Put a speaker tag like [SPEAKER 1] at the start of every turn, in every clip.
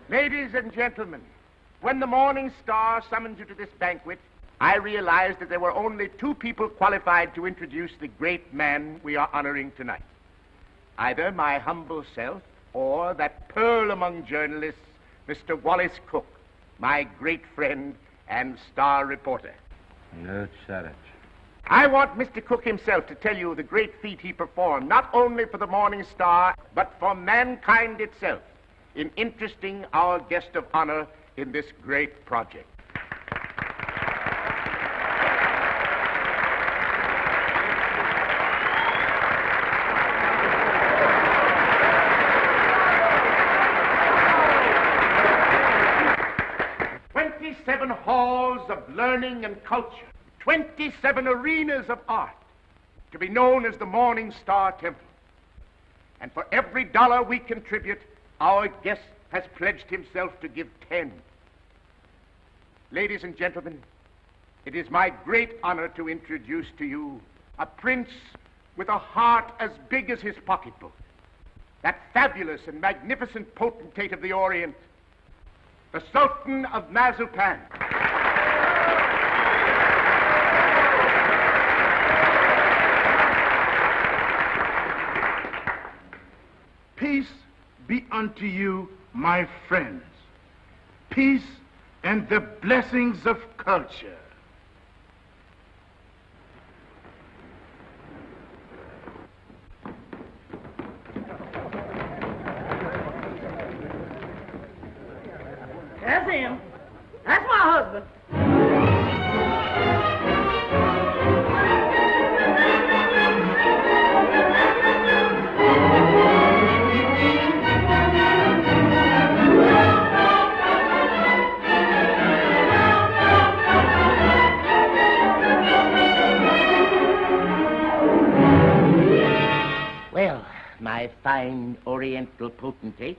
[SPEAKER 1] Ladies and gentlemen, when the Morning Star summoned you to this banquet, I realized that there were only two people qualified to introduce the great man we are honoring tonight. Either my humble self or that pearl among journalists, Mr. Wallace Cook, my great friend and star reporter.
[SPEAKER 2] Ntem.
[SPEAKER 1] I want Mr. Cook himself to tell you the great feat he performed, not only for the Morning Star, but for mankind itself, in interesting our guest of honor in this great project. "27 halls of learning and culture, 27 arenas of art, to be known as the Morning Star Temple. And for every dollar we contribute, our guest has pledged himself to give 10. Ladies and gentlemen, it is my great honor to introduce to you a prince with a heart as big as his pocketbook, that fabulous and magnificent potentate of the Orient, the Sultan of Mazuppan."
[SPEAKER 3] Peace be unto you, my friends. Peace and the blessings of culture.
[SPEAKER 4] That's him. That's my husband.
[SPEAKER 1] Well, my fine Oriental potentate,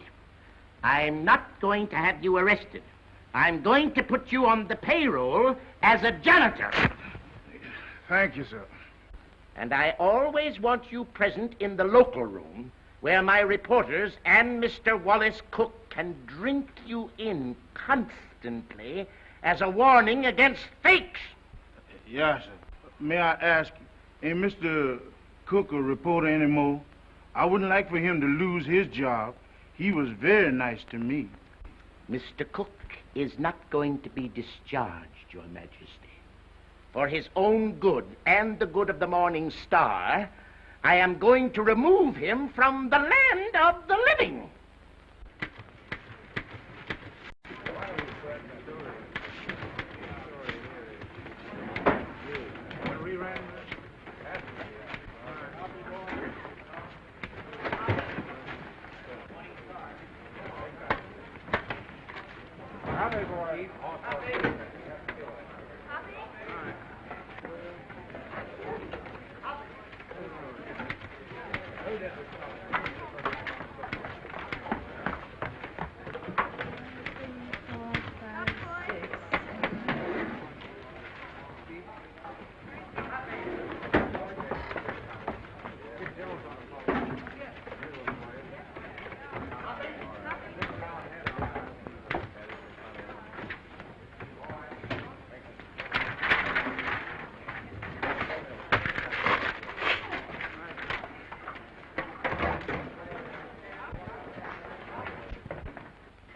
[SPEAKER 1] I'm not going to have you arrested. I'm going to put you on the payroll as a janitor.
[SPEAKER 3] Thank you, sir.
[SPEAKER 1] And I always want you present in the local room where my reporters and Mr. Wallace Cook can drink you in constantly as a warning against fakes.
[SPEAKER 3] Yes, sir. May I ask, ain't Mr. Cook a reporter anymore? I wouldn't like for him to lose his job. He was very nice to me.
[SPEAKER 1] Mr. Cook is not going to be discharged, Your Majesty. For his own good and the good of the Morning Star, I am going to remove him from the land of the living.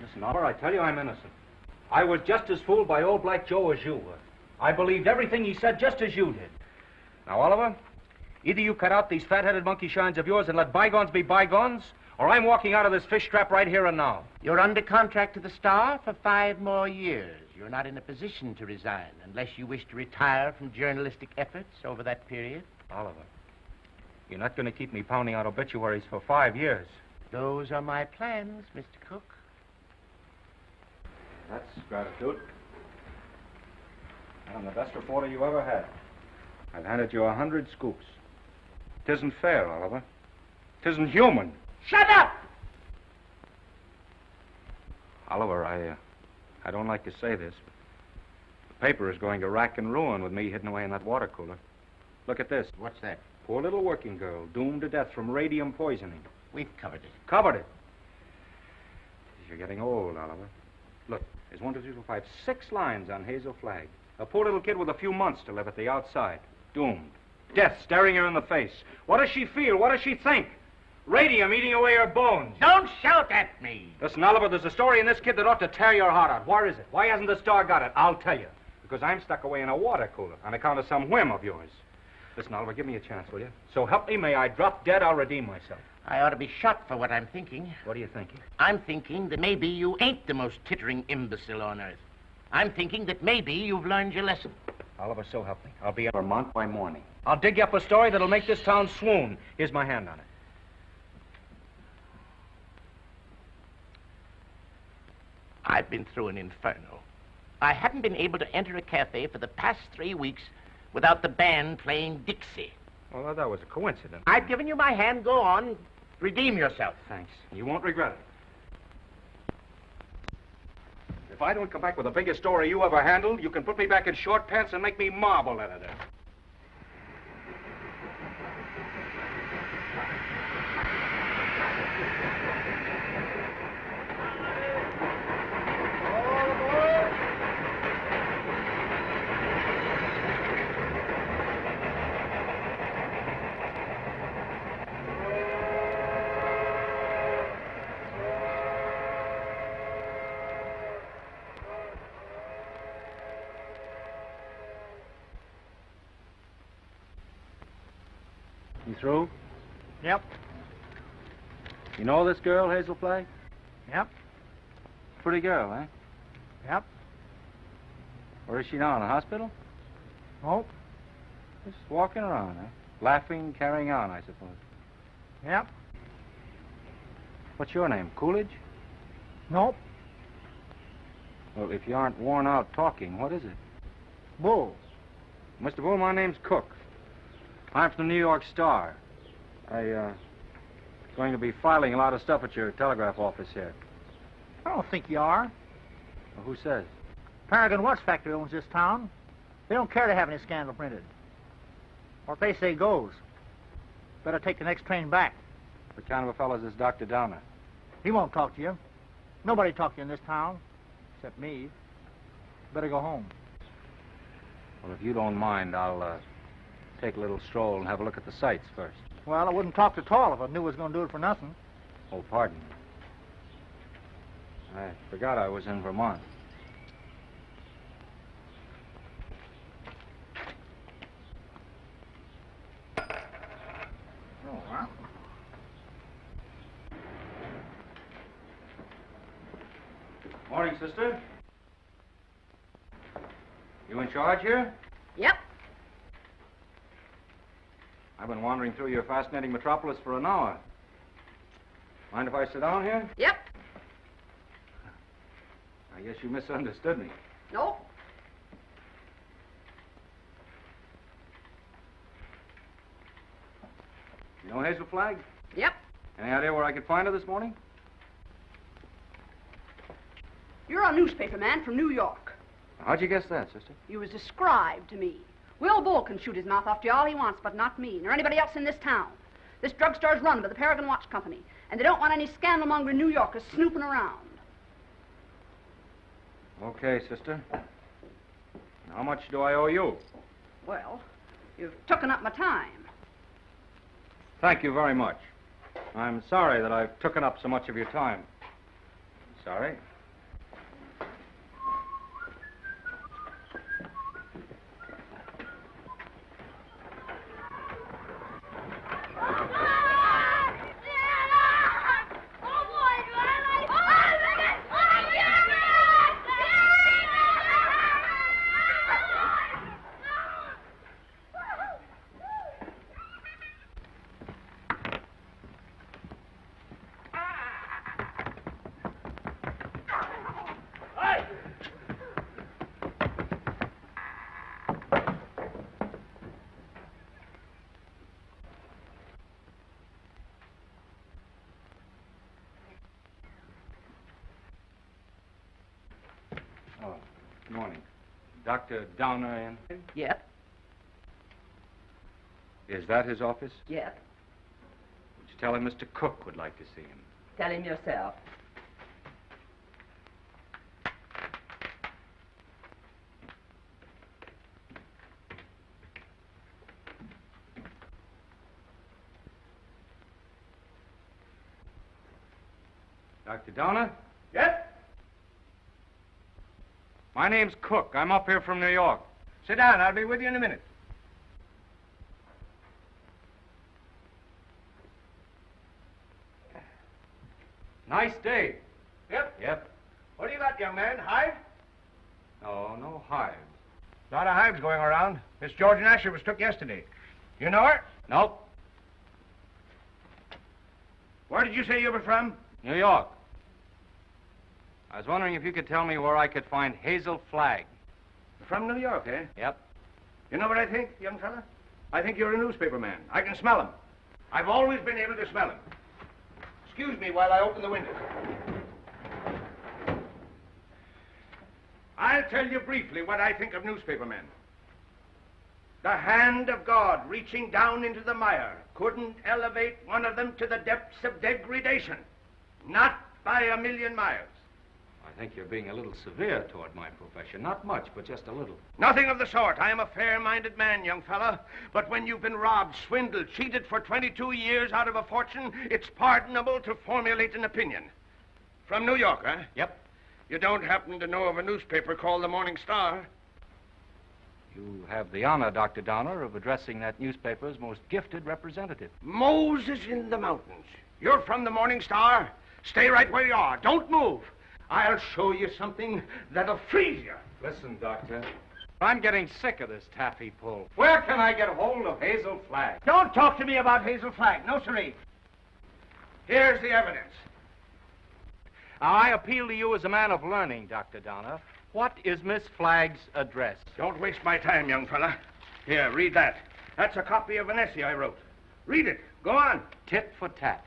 [SPEAKER 2] Listen, Oliver, I tell you I'm innocent. I was just as fooled by old Black Joe as you were. I believed everything he said just as you did. Now, Oliver, either you cut out these fat-headed monkey shines of yours and let bygones be bygones, or I'm walking out of this fish trap right here and now.
[SPEAKER 1] You're under contract to the Star for 5 more years. You're not in a position to resign unless you wish to retire from journalistic efforts over that period.
[SPEAKER 2] Oliver, you're not going to keep me pounding out obituaries for 5 years.
[SPEAKER 1] Those are my plans, Mr. Cook.
[SPEAKER 2] That's gratitude. I'm the best reporter you ever had. I've handed you 100 scoops. Tisn't fair, Oliver. Tisn't human.
[SPEAKER 1] Shut up!
[SPEAKER 2] Oliver, I don't like to say this, but the paper is going to rack and ruin with me hidden away in that water cooler. Look at this.
[SPEAKER 1] What's that?
[SPEAKER 2] Poor little working girl, doomed to death from radium poisoning.
[SPEAKER 1] We've covered it.
[SPEAKER 2] Covered it. You're getting old, Oliver. Look, there's 1, 2, 3, 4, 5, 6 lines on Hazel Flagg. A poor little kid with a few months to live at the outside. Doomed. Death staring her in the face. What does she feel? What does she think? Radium eating away her bones.
[SPEAKER 1] Don't shout at me.
[SPEAKER 2] Listen, Oliver, there's a story in this kid that ought to tear your heart out. Where is it? Why hasn't the Star got it? I'll tell you. Because I'm stuck away in a water cooler on account of some whim of yours. Listen, Oliver, give me a chance, will you? So help me, may I drop dead, I'll redeem myself.
[SPEAKER 1] I ought to be shot for what I'm thinking.
[SPEAKER 2] What are you thinking?
[SPEAKER 1] I'm thinking that maybe you ain't the most tittering imbecile on earth. I'm thinking that maybe you've learned your lesson.
[SPEAKER 2] Oliver, so help me. I'll be in Vermont by morning. I'll dig you up a story that'll make this town swoon. Here's my hand on it.
[SPEAKER 1] I've been through an inferno. I haven't been able to enter a cafe for the past 3 weeks without the band playing Dixie.
[SPEAKER 2] Well, that was a coincidence.
[SPEAKER 1] I've given you my hand. Go on. Redeem yourself.
[SPEAKER 2] Thanks. You won't regret it. If I don't come back with the biggest story you ever handled, you can put me back in short pants and make me marble editor.
[SPEAKER 5] You through?
[SPEAKER 6] Yep.
[SPEAKER 5] You know this girl, Hazel Flagg?
[SPEAKER 6] Yep.
[SPEAKER 5] Pretty girl, eh?
[SPEAKER 6] Yep.
[SPEAKER 5] Where is she now, in the hospital?
[SPEAKER 6] Nope.
[SPEAKER 5] Just walking around, eh? Laughing, carrying on, I suppose.
[SPEAKER 6] Yep.
[SPEAKER 5] What's your name, Coolidge?
[SPEAKER 6] Nope.
[SPEAKER 5] Well, if you aren't worn out talking, what is it?
[SPEAKER 6] Bull.
[SPEAKER 5] Mr. Bull, my name's Cook. I'm from the New York Star. Going to be filing a lot of stuff at your telegraph office here.
[SPEAKER 6] I don't think you are.
[SPEAKER 5] Well, who says?
[SPEAKER 6] Paragon Watch Factory owns this town. They don't care to have any scandal printed. What they say goes. Better take the next train back.
[SPEAKER 5] What kind of a fellow is this Dr. Downer?
[SPEAKER 6] He won't talk to you. Nobody talked to you in this town, except me. Better go home.
[SPEAKER 5] Well, if you don't mind, I'll take a little stroll and have a look at the sights first.
[SPEAKER 6] Well, I wouldn't talk at all if I knew I was going to do it for nothing.
[SPEAKER 5] Oh, pardon me. I forgot I was in Vermont.
[SPEAKER 6] Oh, well.
[SPEAKER 2] Morning, sister. You in charge here?
[SPEAKER 4] Yep.
[SPEAKER 2] I've been wandering through your fascinating metropolis for an hour. Mind if I sit down here?
[SPEAKER 4] Yep.
[SPEAKER 2] I guess you misunderstood me.
[SPEAKER 4] Nope.
[SPEAKER 2] You know Hazel Flagg?
[SPEAKER 4] Yep.
[SPEAKER 2] Any idea where I could find her this morning?
[SPEAKER 4] You're a newspaper man from New York.
[SPEAKER 2] How'd you guess that, sister?
[SPEAKER 4] You was described to me. Will Bull can shoot his mouth off to you all he wants, but not me, nor anybody else in this town. This drugstore's run by the Paragon Watch Company, and they don't want any scandal-mongering New Yorkers snooping around.
[SPEAKER 2] Okay, sister. How much do I owe you?
[SPEAKER 4] Well, you've taken up my time.
[SPEAKER 2] Thank you very much. I'm sorry that I've taken up so much of your time. Sorry. Oh, good morning. Dr. Downer in?
[SPEAKER 4] Yep.
[SPEAKER 2] Is that his office?
[SPEAKER 4] Yep.
[SPEAKER 2] Would you tell him Mr. Cook would like to see him?
[SPEAKER 4] Tell him yourself.
[SPEAKER 5] Dr. Donner?
[SPEAKER 1] Yes?
[SPEAKER 5] My name's Cook. I'm up here from New York.
[SPEAKER 1] Sit down. I'll be with you in a minute.
[SPEAKER 5] Nice day.
[SPEAKER 1] Yep.
[SPEAKER 5] Yep.
[SPEAKER 1] What do you got, young man? Hive?
[SPEAKER 5] No hives.
[SPEAKER 1] A lot of hives going around. Miss Georgian Asher was took yesterday. You know her?
[SPEAKER 5] Nope.
[SPEAKER 1] Where did you say you were from?
[SPEAKER 5] New York. I was wondering if you could tell me where I could find Hazel Flagg.
[SPEAKER 1] From New York, eh?
[SPEAKER 5] Yep.
[SPEAKER 1] You know what I think, young fella? I think you're a newspaper man. I can smell him. I've always been able to smell him. Excuse me while I open the window. I'll tell you briefly what I think of newspaper men. The hand of God reaching down into the mire couldn't elevate one of them to the depths of degradation. Not by a million miles.
[SPEAKER 5] I think you're being a little severe toward my profession. Not much, but just a little.
[SPEAKER 1] Nothing of the sort. I am a fair-minded man, young fella. But when you've been robbed, swindled, cheated for 22 years out of a fortune, it's pardonable to formulate an opinion. From New York, huh?
[SPEAKER 5] Yep.
[SPEAKER 1] You don't happen to know of a newspaper called the Morning Star?
[SPEAKER 5] You have the honor, Dr. Donner, of addressing that newspaper's most gifted representative.
[SPEAKER 1] Moses in the mountains. You're from the Morning Star? Stay right where you are. Don't move. I'll show you something that'll freeze you.
[SPEAKER 5] Listen, Doctor. I'm getting sick of this taffy pull. Where can I get hold of Hazel Flagg?
[SPEAKER 1] Don't talk to me about Hazel Flagg. No, sirree. Here's the evidence.
[SPEAKER 5] Now, I appeal to you as a man of learning, Dr. Donner. What is Miss Flagg's address?
[SPEAKER 1] Don't waste my time, young fella. Here, read that. That's a copy of an essay I wrote. Read it. Go on.
[SPEAKER 5] Tit for tat.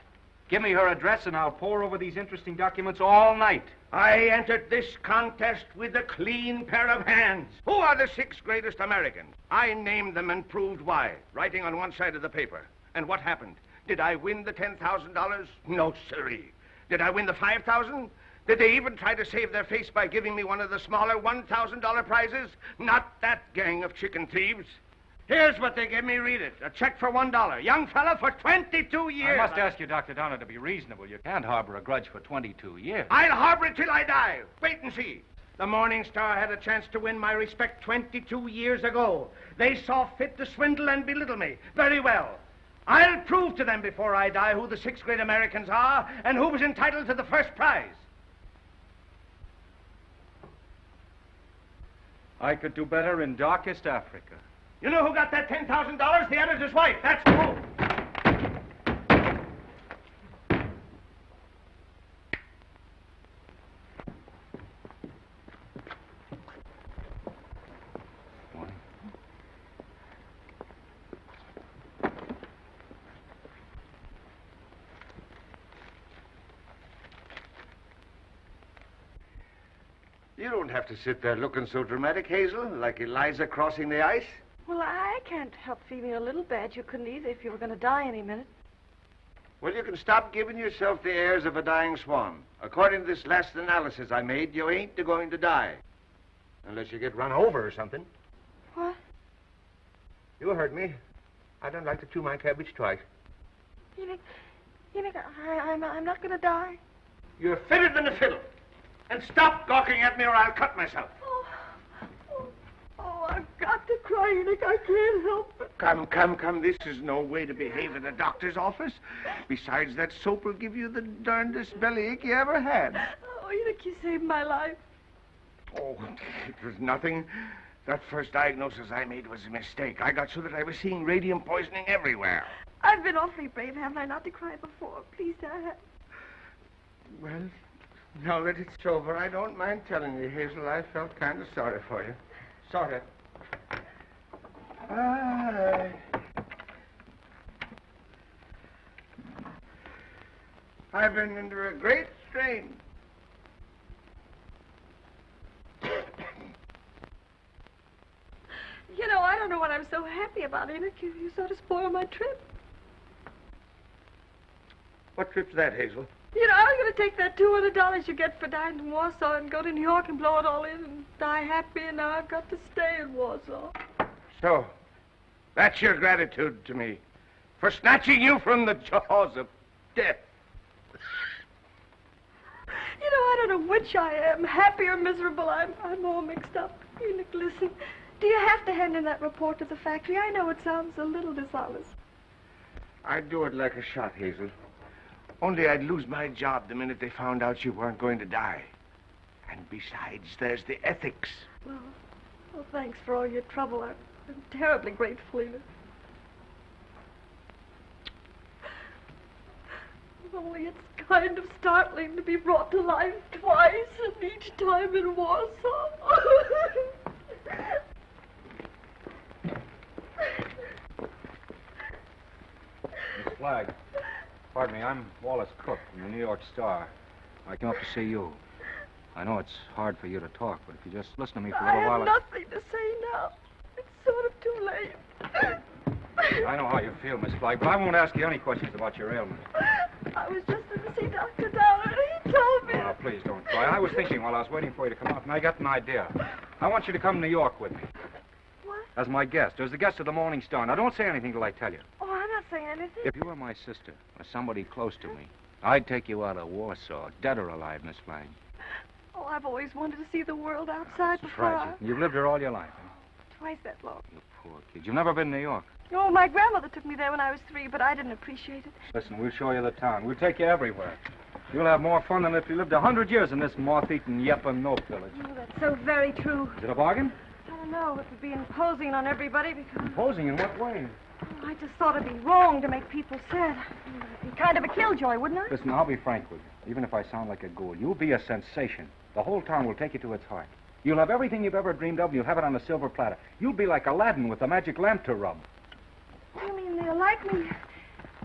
[SPEAKER 5] Give me her address and I'll pore over these interesting documents all night.
[SPEAKER 1] I entered this contest with a clean pair of hands. Who are the 6 greatest Americans? I named them and proved why, writing on one side of the paper. And what happened? Did I win the $10,000? No, sirree. Did I win the $5,000? Did they even try to save their face by giving me one of the smaller $1,000 prizes? Not that gang of chicken thieves. Here's what they gave me. Read it. A check for $1. Young fella, for 22 years.
[SPEAKER 5] I must ask you, Dr. Donner, to be reasonable. You can't harbor a grudge for 22 years.
[SPEAKER 1] I'll harbor it till I die. Wait and see. The Morning Star had a chance to win my respect 22 years ago. They saw fit to swindle and belittle me. Very well. I'll prove to them before I die who the 6 great Americans are and who was entitled to the first prize.
[SPEAKER 5] I could do better in darkest Africa.
[SPEAKER 1] You know who got that $10,000? The editor's wife. That's who.
[SPEAKER 7] You don't have to sit there looking so dramatic, Hazel, like Eliza crossing the ice.
[SPEAKER 8] Well, I can't help feeling a little bad. You couldn't either if you were going to die any minute.
[SPEAKER 7] Well, you can stop giving yourself the airs of a dying swan. According to this last analysis I made, you ain't going to die. Unless you get run over or something.
[SPEAKER 8] What?
[SPEAKER 7] You heard me. I don't like to chew my cabbage twice.
[SPEAKER 8] You think I'm not going to die?
[SPEAKER 1] You're fitter than a fiddle. And stop gawking at me or I'll cut myself.
[SPEAKER 8] Oh, I've got to cry, Enoch. I can't help it.
[SPEAKER 1] Come. This is no way to behave in a doctor's office. Besides, that soap will give you the darndest bellyache you ever had.
[SPEAKER 8] Oh, Enoch, you saved my life.
[SPEAKER 1] Oh, it was nothing. That first diagnosis I made was a mistake. I got so that I was seeing radium poisoning everywhere.
[SPEAKER 8] I've been awfully brave, haven't I, not to cry before? Please, Dad.
[SPEAKER 1] Well, now that it's over, I don't mind telling you, Hazel, I felt kind of sorry for you. Sort of. I've been under a great strain.
[SPEAKER 8] You know, I don't know what I'm so happy about, Enoch. You sort of spoiled my trip.
[SPEAKER 1] What trip's that, Hazel?
[SPEAKER 8] You know, I was going to take that $200 you get for dying in Warsaw and go to New York and blow it all in and die happy, and now I've got to stay in Warsaw.
[SPEAKER 1] So, that's your gratitude to me for snatching you from the jaws of death.
[SPEAKER 8] matter which I am, happy or miserable, I'm all mixed up. Enoch, listen. Do you have to hand in that report to the factory? I know it sounds a little dishonest.
[SPEAKER 7] I'd do it like a shot, Hazel. Only I'd lose my job the minute they found out you weren't going to die. And besides, there's the ethics.
[SPEAKER 8] Well, thanks for all your trouble. I'm terribly grateful, Enoch. Only it's kind of startling to be brought to life twice, and each time in Warsaw.
[SPEAKER 2] Miss Flagg, pardon me, I'm Wallace Cook from the New York Star. I came up to see you. I know it's hard for you to talk, but if you just listen to me for a little while...
[SPEAKER 8] I have nothing to say now. It's sort of too late.
[SPEAKER 2] I know how you feel, Miss Flagg, but I won't ask you any questions about your ailment.
[SPEAKER 8] I was just going to see Dr. Downer, and he told me...
[SPEAKER 2] Oh, please don't cry. I was thinking while I was waiting for you to come out, and I got an idea. I want you to come to New York with me.
[SPEAKER 8] What?
[SPEAKER 2] As my guest, as the guest of the Morning Star. Now, don't say anything till I tell you.
[SPEAKER 8] Oh, I'm not saying anything.
[SPEAKER 2] If you were my sister, or somebody close to me, I'd take you out of Warsaw, dead or alive, Miss Flagg.
[SPEAKER 8] Oh, I've always wanted to see the world outside
[SPEAKER 2] That's
[SPEAKER 8] before.
[SPEAKER 2] right. You've lived here all your life, huh?
[SPEAKER 8] Twice that long.
[SPEAKER 2] You poor kid. You've never been to New York.
[SPEAKER 8] Oh, my grandmother took me there when I was 3, but I didn't appreciate it.
[SPEAKER 2] Listen, we'll show you the town. We'll take you everywhere. You'll have more fun than if you lived 100 years in this moth-eaten Ntem village.
[SPEAKER 8] Oh, that's so very true.
[SPEAKER 2] Is it a bargain?
[SPEAKER 8] I don't know. It would be imposing on everybody because...
[SPEAKER 2] Imposing in what way?
[SPEAKER 8] Oh, I just thought it'd be wrong to make people sad. It'd be kind of a killjoy, wouldn't I?
[SPEAKER 2] Listen, I'll be frank with you. Even if I sound like a ghoul, you'll be a sensation. The whole town will take you to its heart. You'll have everything you've ever dreamed of, and you'll have it on a silver platter. You'll be like Aladdin with a magic lamp to rub.
[SPEAKER 8] You mean they'll like me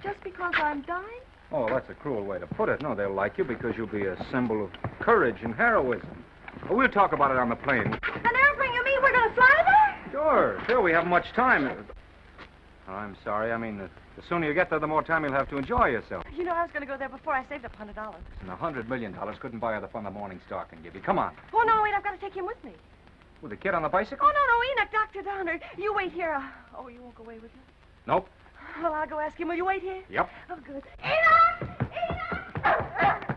[SPEAKER 8] just because I'm dying?
[SPEAKER 2] Oh, that's a cruel way to put it. No, they'll like you because you'll be a symbol of courage and heroism. Well, we'll talk about it on the plane.
[SPEAKER 8] An airplane, you mean we're going to fly there?
[SPEAKER 2] Sure, we haven't much time. Oh, I'm sorry. I mean, the sooner you get there, the more time you'll have to enjoy yourself.
[SPEAKER 8] You know, I was going to go there before I saved up $100.
[SPEAKER 2] And $100 million couldn't buy you the fun the Morning Star can give you. Come on.
[SPEAKER 8] Oh, no, wait, I've got to take him with me.
[SPEAKER 2] With the kid on the bicycle?
[SPEAKER 8] Oh, no, Enoch, Dr. Downer. You wait here. Oh, you won't go away with him?
[SPEAKER 2] Nope.
[SPEAKER 8] Well, I'll go ask him. Will you wait here?
[SPEAKER 2] Yep.
[SPEAKER 8] Oh, good. Enoch! Enoch! Enoch!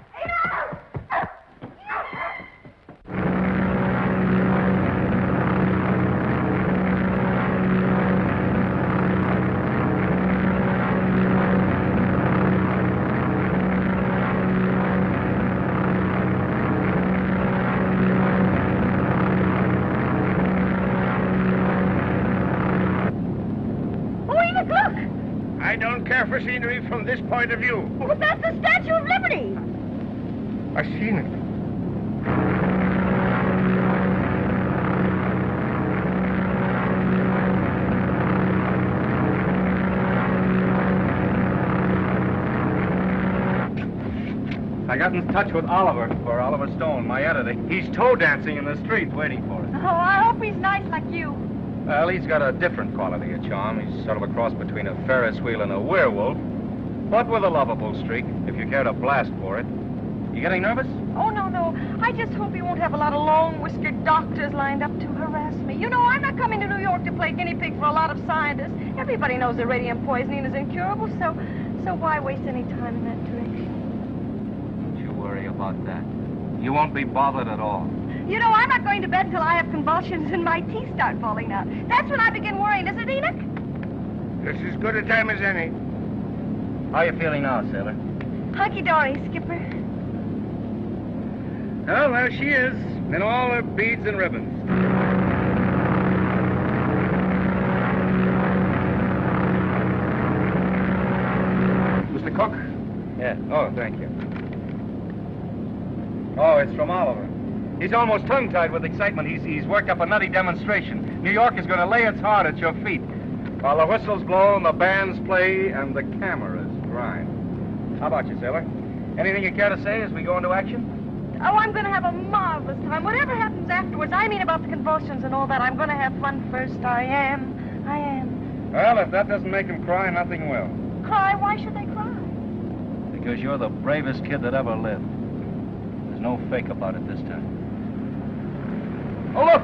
[SPEAKER 7] I don't care for scenery from this point of view.
[SPEAKER 8] But that's the Statue of Liberty.
[SPEAKER 7] I've seen it.
[SPEAKER 2] I got in touch with Oliver Stone, my editor. He's toe dancing in the street waiting for us.
[SPEAKER 8] Oh, I hope he's nice like you.
[SPEAKER 2] Well, he's got a different quality of charm. He's sort of a cross between a Ferris wheel and a werewolf, but with a lovable streak, if you care to blast for it. You getting nervous?
[SPEAKER 8] Oh, no. I just hope he won't have a lot of long-whiskered doctors lined up to harass me. You know, I'm not coming to New York to play guinea pig for a lot of scientists. Everybody knows that radium poisoning is incurable, so why waste any time in that direction?
[SPEAKER 2] Don't you worry about that. You won't be bothered at all.
[SPEAKER 8] You know, I'm not going to bed until I have convulsions and my teeth start falling out. That's when I begin worrying, isn't it, Enoch?
[SPEAKER 7] It's as good a time as any.
[SPEAKER 2] How are you feeling now, sailor?
[SPEAKER 8] Hunky-dory, Skipper.
[SPEAKER 2] Well, there she is, in all her beads and ribbons. Mr. Cook? Yeah. Oh, thank you. Oh, it's from Oliver. He's almost tongue-tied with excitement. He's worked up a nutty demonstration. New York is going to lay its heart at your feet while the whistles blow and the bands play and the cameras grind. How about you, sailor? Anything you care to say as we go into action?
[SPEAKER 8] Oh, I'm going to have a marvelous time. Whatever happens afterwards, I mean about the convulsions and all that, I'm going to have fun first. I am.
[SPEAKER 2] Well, if that doesn't make him cry, nothing will.
[SPEAKER 8] Cry? Why should they cry?
[SPEAKER 2] Because you're the bravest kid that ever lived. There's no fake about it this time. Oh, look!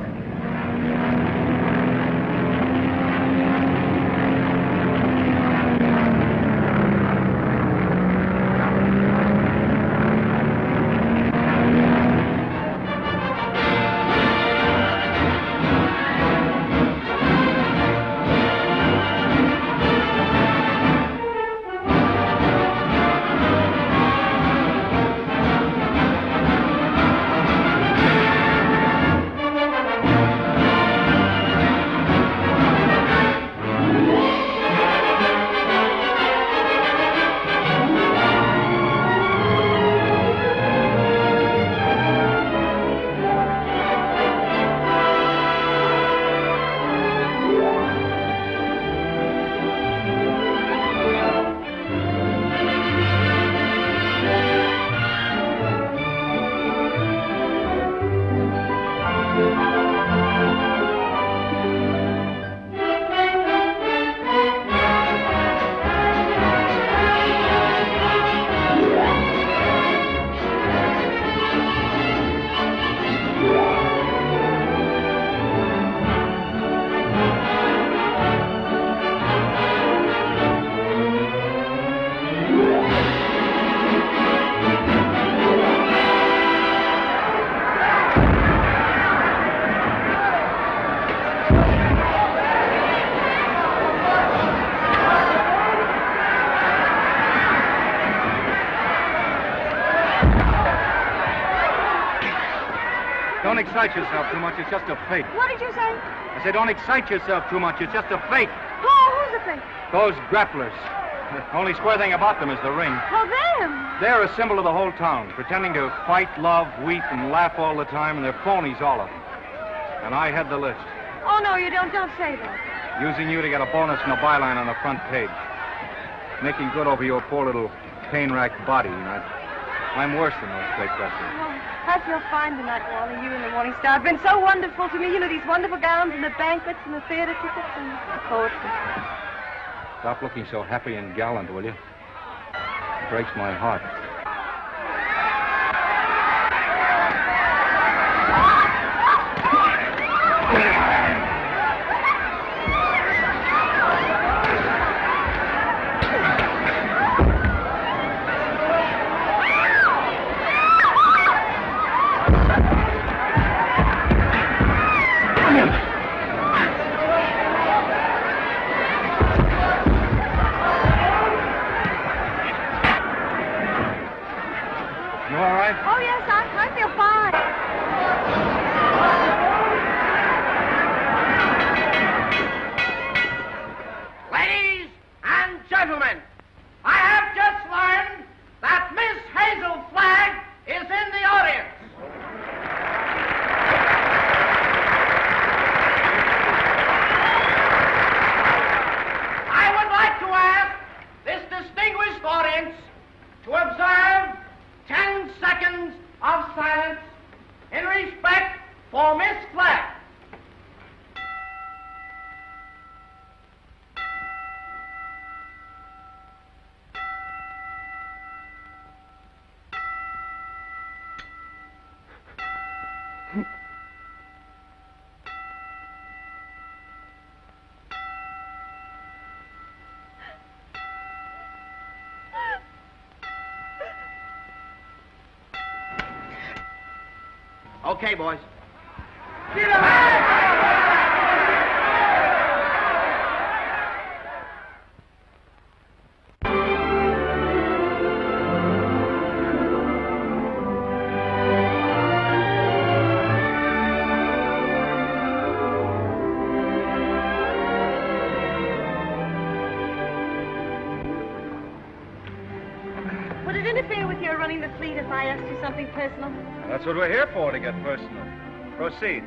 [SPEAKER 5] Don't excite yourself too much. It's just a fake.
[SPEAKER 8] What did you say?
[SPEAKER 5] I said don't excite yourself too much. It's just a fake.
[SPEAKER 8] Who's the fake?
[SPEAKER 5] Those grapplers. The only square thing about them is the ring.
[SPEAKER 8] Oh, them.
[SPEAKER 5] They're a symbol of the whole town, pretending to fight, love, weep, and laugh all the time, and they're phonies, all of them. And I had the list.
[SPEAKER 8] Oh, no, you don't. Don't say that.
[SPEAKER 5] Using you to get a bonus and a byline on the front page. Making good over your poor little pain-racked body. I'm worse than those fake wrestlers.
[SPEAKER 8] Oh, I feel fine tonight, Wally. You and the Morning Star have been so wonderful to me. You know, these wonderful gowns and the banquets and the theater tickets and the poetry.
[SPEAKER 5] Stop looking so happy and gallant, will you? It breaks my heart.
[SPEAKER 8] Oh, yes, I feel fine.
[SPEAKER 1] Ladies and gentlemen, I have just learned that Miss Hazel Flagg is in the audience. I would like to ask this distinguished audience to observe 10 seconds of silence in respect for Miss Flagg. Okay, boys.
[SPEAKER 8] Would it interfere with your running the fleet if I asked you something personal?
[SPEAKER 2] That's what we're here for, to get personal. Proceed.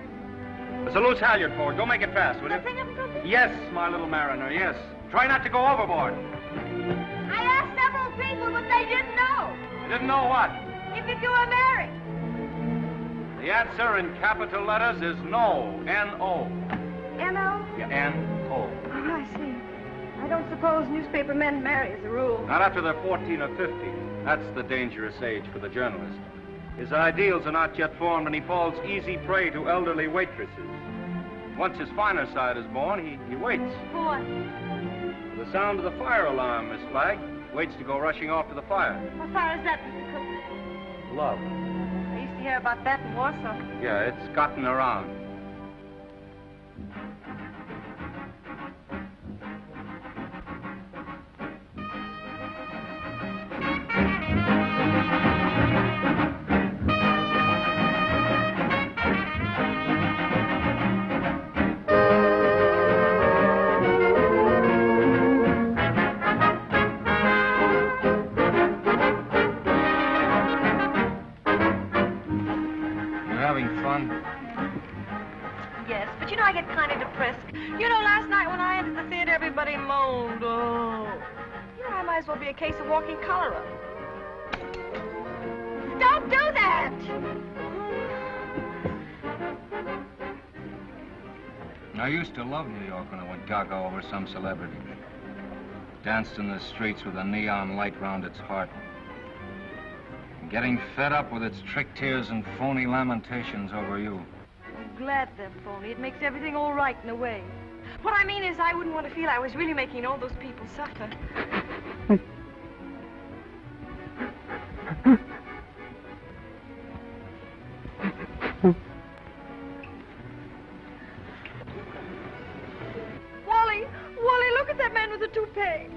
[SPEAKER 2] There's a loose halyard forward. Go make it fast, will you?
[SPEAKER 8] Nothing of nothing?
[SPEAKER 2] Yes, my little mariner, yes. Try not to go overboard.
[SPEAKER 8] I asked several people, but they didn't know.
[SPEAKER 2] You didn't know what?
[SPEAKER 8] If you were married.
[SPEAKER 2] The answer in capital letters is no. N-O.
[SPEAKER 8] N-O?
[SPEAKER 2] Yeah, N-O.
[SPEAKER 8] Oh, I see. I don't suppose newspaper men marry as a rule.
[SPEAKER 2] Not after they're 14 or 15. That's the dangerous age for the journalist. His ideals are not yet formed, and he falls easy prey to elderly waitresses. Once his finer side is born, he waits.
[SPEAKER 8] For what?
[SPEAKER 2] For the sound of the fire alarm, Miss Flagg. Waits to go rushing off to the fire.
[SPEAKER 8] What fire is that, Mr. Cook?
[SPEAKER 2] Love.
[SPEAKER 8] I used to hear about that in Warsaw.
[SPEAKER 2] Yeah, it's gotten around.
[SPEAKER 8] Yes, but you know I get kind of depressed. You know, last night when I entered the theater, everybody moaned. Oh. You know, I might as well be a case of walking cholera. Don't do that!
[SPEAKER 5] I used to love New York when I went gaga over some celebrity. Danced in the streets with a neon light round its heart. Getting fed up with its trick tears and phony lamentations over you.
[SPEAKER 8] I'm glad they're phony. It makes everything all right in a way. What I mean is I wouldn't want to feel I was really making all those people suffer. Wally, look at that man with the toupee.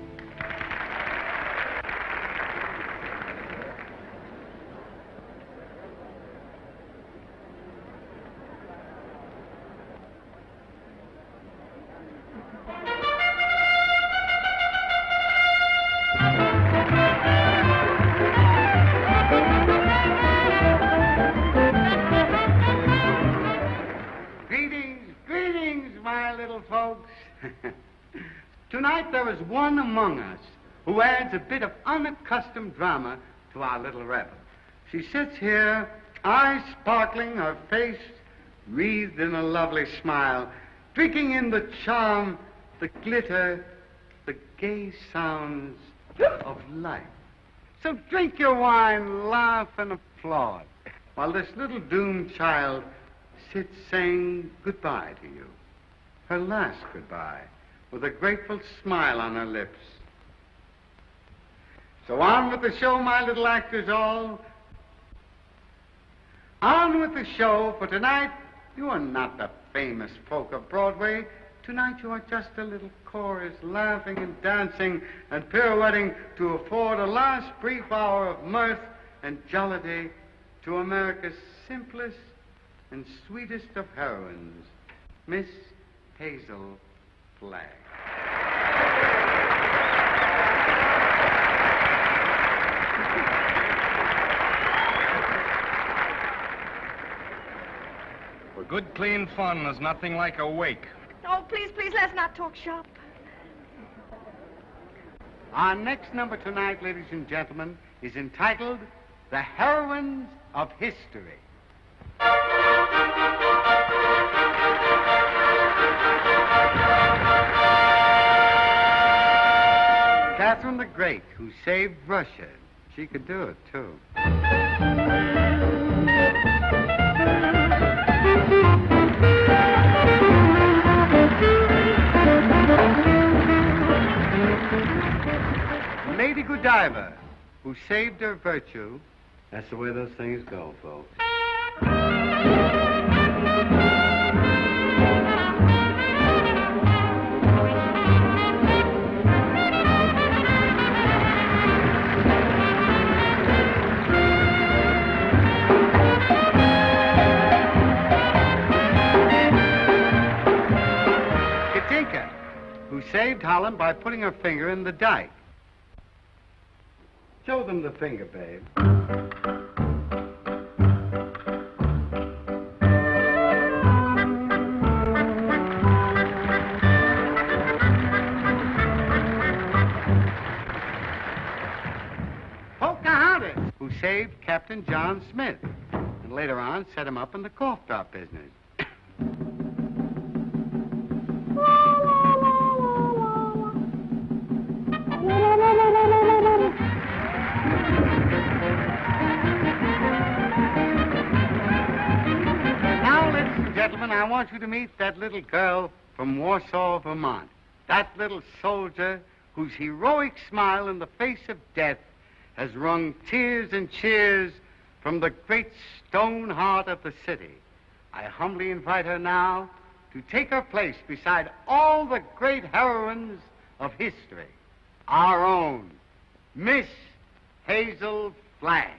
[SPEAKER 9] Tonight there is one among us who adds a bit of unaccustomed drama to our little revel. She sits here, eyes sparkling, her face wreathed in a lovely smile, drinking in the charm, the glitter, the gay sounds of life. So drink your wine, laugh, and applaud, while this little doomed child sits saying goodbye to you, her last goodbye, with a grateful smile on her lips. So on with the show, my little actors all. On with the show, for tonight you are not the famous folk of Broadway. Tonight you are just a little chorus, laughing and dancing and pirouetting to afford a last brief hour of mirth and jollity to America's simplest and sweetest of heroines, Miss Hazel Flagg.
[SPEAKER 5] For good, clean fun, there's nothing like a wake.
[SPEAKER 8] Oh, please, please, let's not talk shop.
[SPEAKER 9] Our next number tonight, ladies and gentlemen, is entitled The Heroines of History. Catherine the Great, who saved Russia. She could do it, too. Lady Godiva, who saved her virtue. That's the way those things go, folks. Katinka, who saved Holland by putting her finger in the dike. Show them the finger, babe. Pocahontas, who saved Captain John Smith, and later on set him up in the cough drop business. I want you to meet that little girl from Warsaw, Vermont. That little soldier whose heroic smile in the face of death has wrung tears and cheers from the great stone heart of the city. I humbly invite her now to take her place beside all the great heroines of history. Our own Miss Hazel Flagg.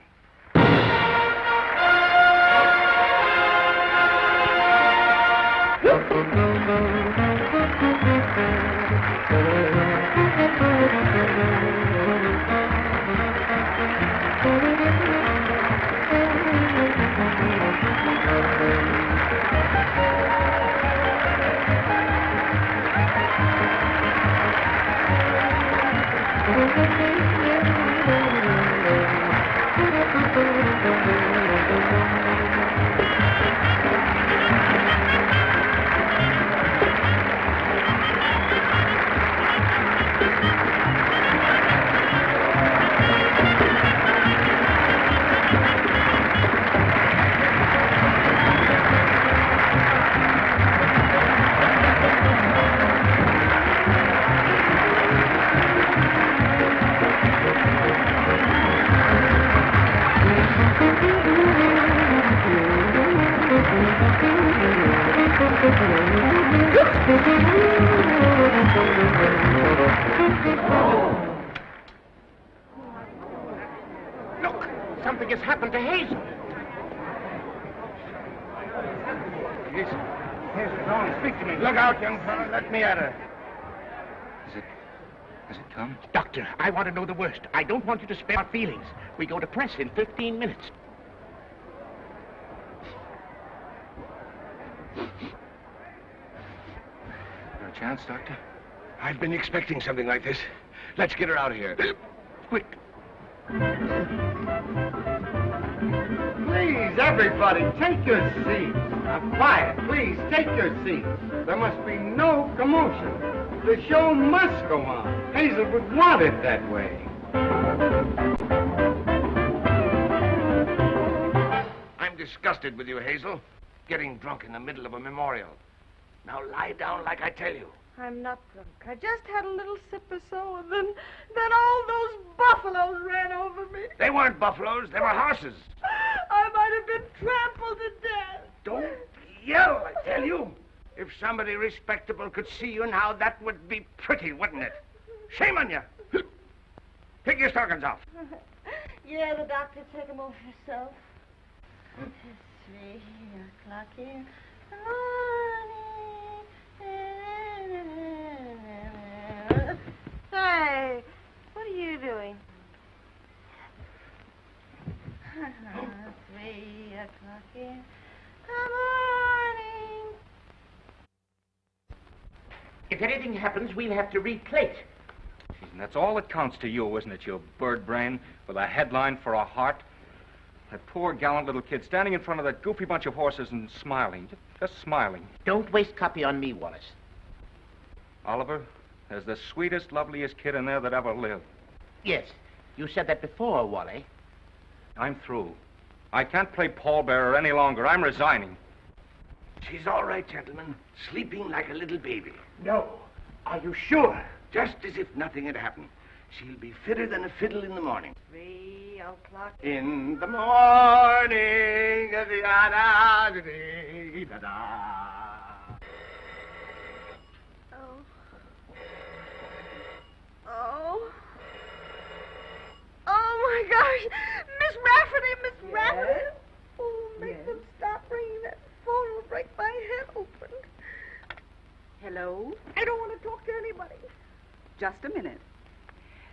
[SPEAKER 1] Look, something has happened to Hazel.
[SPEAKER 3] Hazel, don't speak to me. Look out, young fella. Let me at her.
[SPEAKER 2] Has it come?
[SPEAKER 1] Doctor, I want to know the worst. I don't want you to spare our feelings. We go to press in 15 minutes.
[SPEAKER 5] chance, Doctor?
[SPEAKER 7] I've been expecting something like this. Let's get her out of here. Quick.
[SPEAKER 9] Please, everybody, take your seats. Quiet, please, take your seats. There must be no commotion. The show must go on. Hazel would want it that way.
[SPEAKER 7] I'm disgusted with you, Hazel. Getting drunk in the middle of a memorial. Now lie down like I tell you.
[SPEAKER 8] I'm not drunk. I just had a little sip or so, and then all those buffaloes ran over me.
[SPEAKER 7] They weren't buffaloes, they were horses.
[SPEAKER 8] I might have been trampled to death.
[SPEAKER 7] Don't yell, I tell you. If somebody respectable could see you now, that would be pretty, wouldn't it? Shame on you. Take your stockings off.
[SPEAKER 8] Yeah, the doctor, take them off yourself. It's 3 o'clock in the morning. Hey, what are you doing? 3 o'clock in the morning.
[SPEAKER 1] If anything happens, we'll have to replate.
[SPEAKER 2] And that's all that counts to you, isn't it, you bird brain, with a headline for a heart? That poor, gallant little kid standing in front of that goofy bunch of horses and smiling, just smiling.
[SPEAKER 1] Don't waste copy on me, Wallace.
[SPEAKER 2] Oliver, there's the sweetest, loveliest kid in there that ever lived.
[SPEAKER 1] Yes, you said that before, Wally.
[SPEAKER 2] I'm through. I can't play pallbearer any longer. I'm resigning.
[SPEAKER 7] She's all right, gentlemen. Sleeping like a little baby.
[SPEAKER 1] No. Are you sure?
[SPEAKER 7] Just as if nothing had happened. She'll be fitter than a fiddle in the morning.
[SPEAKER 8] 3 o'clock
[SPEAKER 7] in the morning.
[SPEAKER 8] Oh, my gosh. Miss Rafferty. Oh, make them stop ringing that phone. Will break my head open.
[SPEAKER 10] Hello?
[SPEAKER 8] I don't want to talk to anybody.
[SPEAKER 10] Just a minute.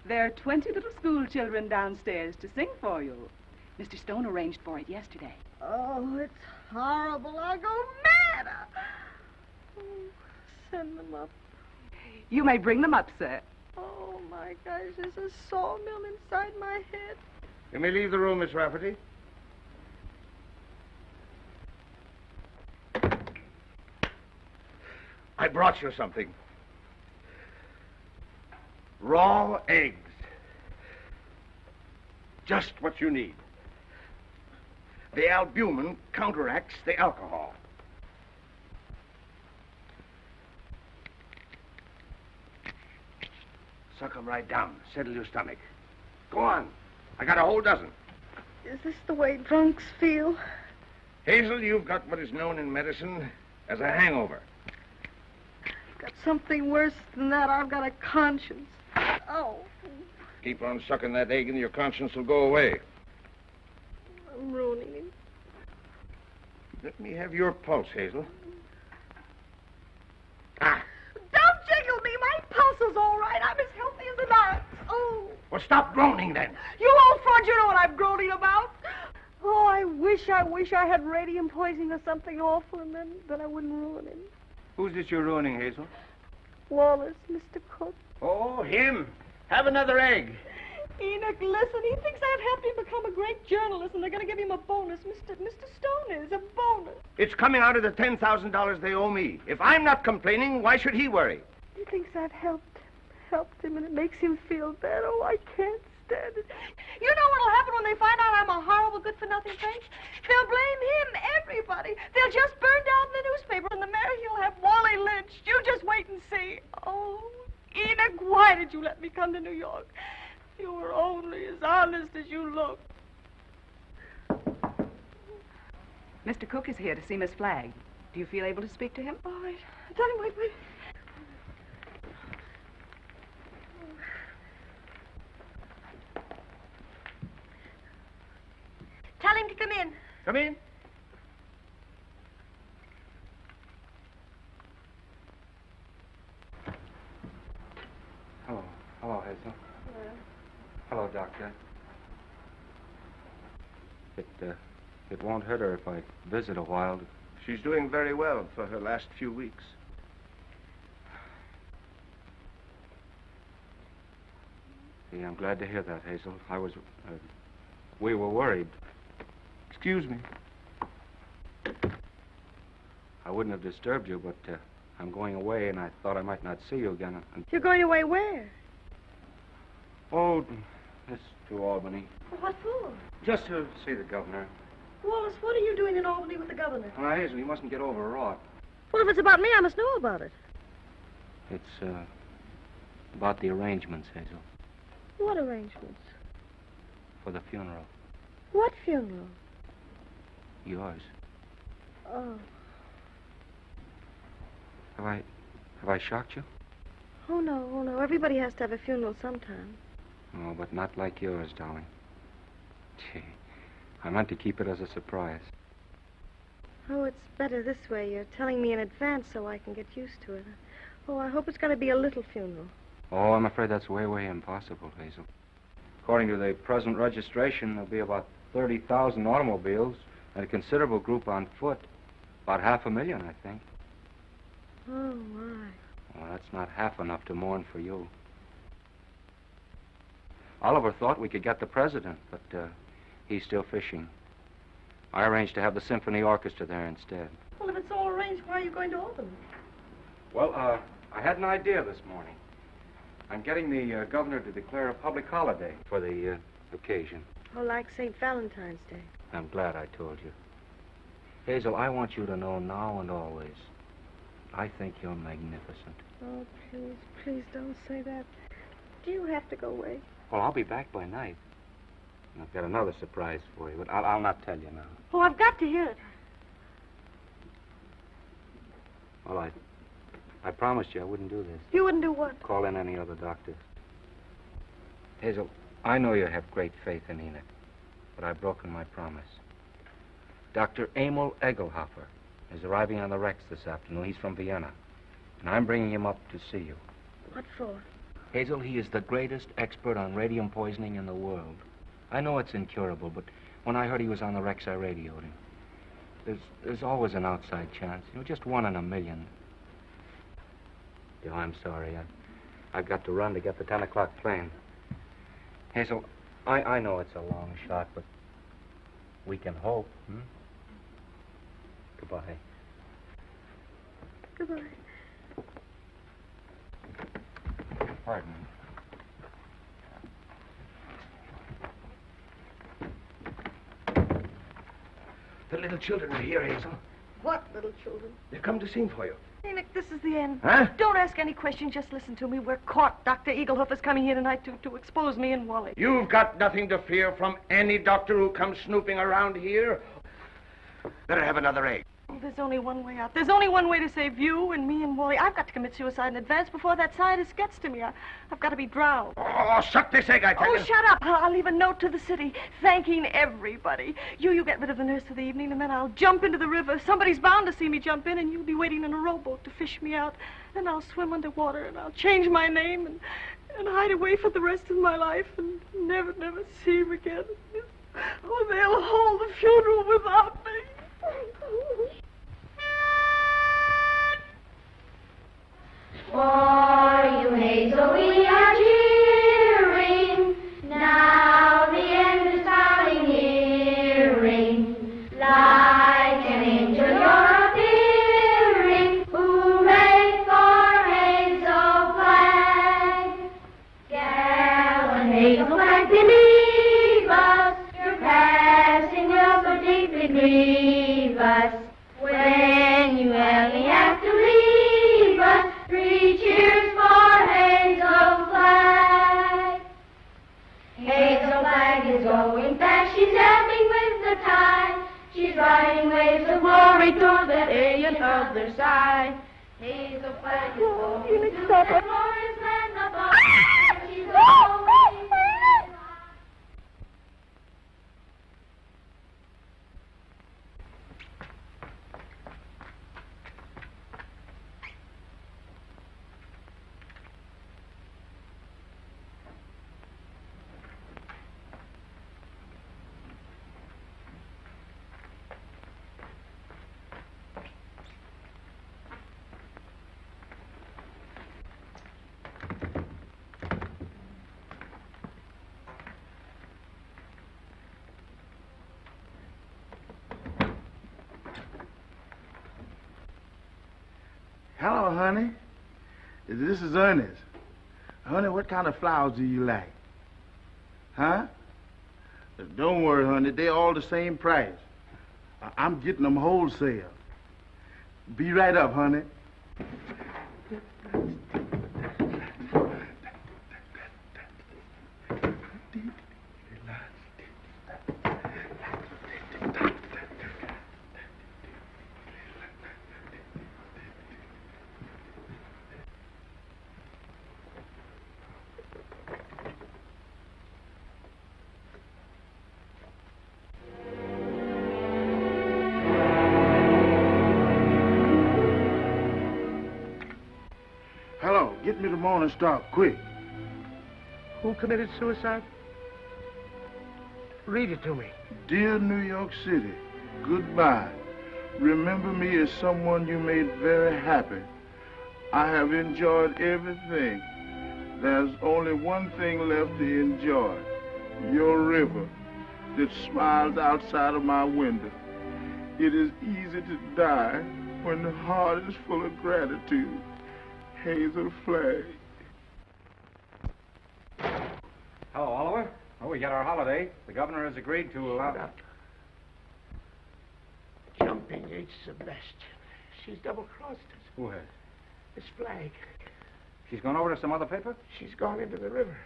[SPEAKER 10] There are 20 little school children downstairs to sing for you. Mr. Stone arranged for it yesterday.
[SPEAKER 8] Oh, it's horrible. I'll go mad. Oh, send them up.
[SPEAKER 10] You may bring them up, sir.
[SPEAKER 8] Oh, my gosh, there's a sawmill inside my head.
[SPEAKER 7] You may leave the room, Miss Rafferty. I brought you something. Raw eggs. Just what you need. The albumin counteracts the alcohol. Suck them right down. Settle your stomach. Go on. I got a whole dozen.
[SPEAKER 8] Is this the way drunks feel?
[SPEAKER 7] Hazel, you've got what is known in medicine as a hangover.
[SPEAKER 8] I've got something worse than that. I've got a conscience. Oh.
[SPEAKER 7] Keep on sucking that egg and your conscience will go away.
[SPEAKER 8] I'm ruining him.
[SPEAKER 7] Let me have your pulse, Hazel.
[SPEAKER 8] Don't jiggle me. My pulse is all right. I'm as healthy as an ox. Oh.
[SPEAKER 7] Well, stop groaning then.
[SPEAKER 8] You old fraud, you know what I'm groaning about. Oh, I wish I had radium poisoning or something awful, and then I wouldn't ruin him.
[SPEAKER 7] Who's this you're ruining, Hazel?
[SPEAKER 8] Wallace, Mr. Cook.
[SPEAKER 7] Oh, him. Have another egg.
[SPEAKER 8] Enoch, listen, he thinks I've helped him become a great journalist, and they're going to give him a bonus. Mr. Stone is a bonus.
[SPEAKER 7] It's coming out of the $10,000 they owe me. If I'm not complaining, why should he worry?
[SPEAKER 8] He thinks I've helped him, and it makes him feel bad. Oh, I can't stand it. You know what'll happen when they find out I'm a horrible, good-for-nothing fake? They'll blame him, everybody. They'll just burn down the newspaper, and the mayor, he'll have Wally lynched. You just wait and see. Oh, Enoch, why did you let me come to New York? You were only as honest as you look.
[SPEAKER 10] Mr. Cook is here to see Miss Flagg. Do you feel able to speak to him?
[SPEAKER 8] All right. Tell him, wait. Tell him to come in.
[SPEAKER 7] Come in.
[SPEAKER 2] Hello, Hazel. Hello, Doctor. It won't hurt her if I visit a while.
[SPEAKER 7] She's doing very well for her last few weeks.
[SPEAKER 2] See, I'm glad to hear that, Hazel. We were worried. Excuse me. I wouldn't have disturbed you, but I'm going away, and I thought I might not see you again.
[SPEAKER 8] You're going away where?
[SPEAKER 2] Oh, this to Albany.
[SPEAKER 8] What for?
[SPEAKER 2] Just to see the governor.
[SPEAKER 8] Wallace, what are you doing in Albany with the governor?
[SPEAKER 2] Now, Hazel, you mustn't get overwrought.
[SPEAKER 8] Well, if it's about me, I must know about it.
[SPEAKER 2] It's about the arrangements, Hazel,
[SPEAKER 8] What arrangements?
[SPEAKER 2] for the funeral.
[SPEAKER 8] What funeral?
[SPEAKER 2] Yours.
[SPEAKER 8] Oh.
[SPEAKER 2] Have I shocked you?
[SPEAKER 8] Oh, no. Everybody has to have a funeral sometime.
[SPEAKER 2] Oh, but not like yours, darling. Gee, I meant to keep it as a surprise.
[SPEAKER 8] Oh, it's better this way. You're telling me in advance so I can get used to it. Oh, I hope it's going to be a little funeral.
[SPEAKER 2] Oh, I'm afraid that's way, way impossible, Hazel. According to the present registration, there'll be about 30,000 automobiles and a considerable group on foot. About 500,000, I think.
[SPEAKER 8] Oh, my.
[SPEAKER 2] Well, that's not half enough to mourn for you. Oliver thought we could get the president, but he's still fishing. I arranged to have the symphony orchestra there instead.
[SPEAKER 8] Well, if it's all arranged, why are you going to Albany?
[SPEAKER 2] Well, I had an idea this morning. I'm getting the governor to declare a public holiday for the occasion.
[SPEAKER 8] Oh, like St. Valentine's Day.
[SPEAKER 2] I'm glad I told you. Hazel, I want you to know now and always, I think you're magnificent.
[SPEAKER 8] Oh, please don't say that. Do you have to go away?
[SPEAKER 2] Well, I'll be back by night. And I've got another surprise for you, but I'll not tell you now.
[SPEAKER 8] Oh, I've got to hear it.
[SPEAKER 2] Well, I promised you I wouldn't do this.
[SPEAKER 8] You wouldn't do what?
[SPEAKER 2] Call in any other doctors. Hazel, I know you have great faith in Enoch, but I've broken my promise. Dr. Emil Egelhofer is arriving on the Rex this afternoon. He's from Vienna, and I'm bringing him up to see you.
[SPEAKER 8] What for?
[SPEAKER 2] Hazel, he is the greatest expert on radium poisoning in the world. I know it's incurable, but when I heard he was on the Rex, I radioed him. There's always an outside chance. Just 1 in a million. Oh, I'm sorry. I've got to run to get the 10 o'clock plane. Hazel, I know it's a long shot, but we can hope. Goodbye.
[SPEAKER 8] Goodbye.
[SPEAKER 2] Pardon me.
[SPEAKER 7] The little children are here, Hazel.
[SPEAKER 8] What little children?
[SPEAKER 7] They've come to sing for you.
[SPEAKER 8] Enoch, this is the end.
[SPEAKER 7] Huh?
[SPEAKER 8] Don't ask any questions. Just listen to me. We're caught. Dr. Egelhofer's coming here tonight to expose me and Wally.
[SPEAKER 7] You've got nothing to fear from any doctor who comes snooping around here. Better have another egg.
[SPEAKER 8] Oh, there's only one way out. There's only one way to save you and me and Wally. I've got to commit suicide in advance before that scientist gets to me. I've got to be drowned.
[SPEAKER 7] Oh, suck this egg, I tell you.
[SPEAKER 8] Oh, shut up. I'll leave a note to the city thanking everybody. You get rid of the nurse for the evening, and then I'll jump into the river. Somebody's bound to see me jump in, and you'll be waiting in a rowboat to fish me out. Then I'll swim underwater, and I'll change my name and hide away for the rest of my life and never see him again. Oh, they'll hold the funeral without me.
[SPEAKER 11] For you, Hazel, we are cheering. Now the end is coming nearing. Like an angel you're appearing. Hooray for Hazel Flag. Gallant Hazel Flag, believe us. Your passing will so deeply grieve us. When you only have to leave us, 3 cheers for Hazel Flag. Hazel Flag is going fast, she's ebbing with the tide. She's riding waves of glory toward that alien other side. Hazel Flag is going to that glorious land above. She's going.
[SPEAKER 3] Hello, honey. This is Ernest. Honey, what kind of flowers do you like? Huh? Don't worry, honey. They're all the same price. I'm getting them wholesale. Be right up, honey. Hello, get me the Morning Star, quick.
[SPEAKER 1] Who committed suicide? Read it to me.
[SPEAKER 3] Dear New York City, goodbye. Remember me as someone you made very happy. I have enjoyed everything. There's only one thing left to enjoy. Your river that smiles outside of my window. It is easy to die when the heart is full of gratitude. Hazel Flag.
[SPEAKER 2] Hello, Oliver. Oh, we got our holiday. The governor has agreed to allow...
[SPEAKER 1] Shut up. Jumping H. Sebastian. She's double-crossed us.
[SPEAKER 2] Who has?
[SPEAKER 1] Miss Flagg.
[SPEAKER 2] She's gone over to some other paper?
[SPEAKER 1] She's gone into the river.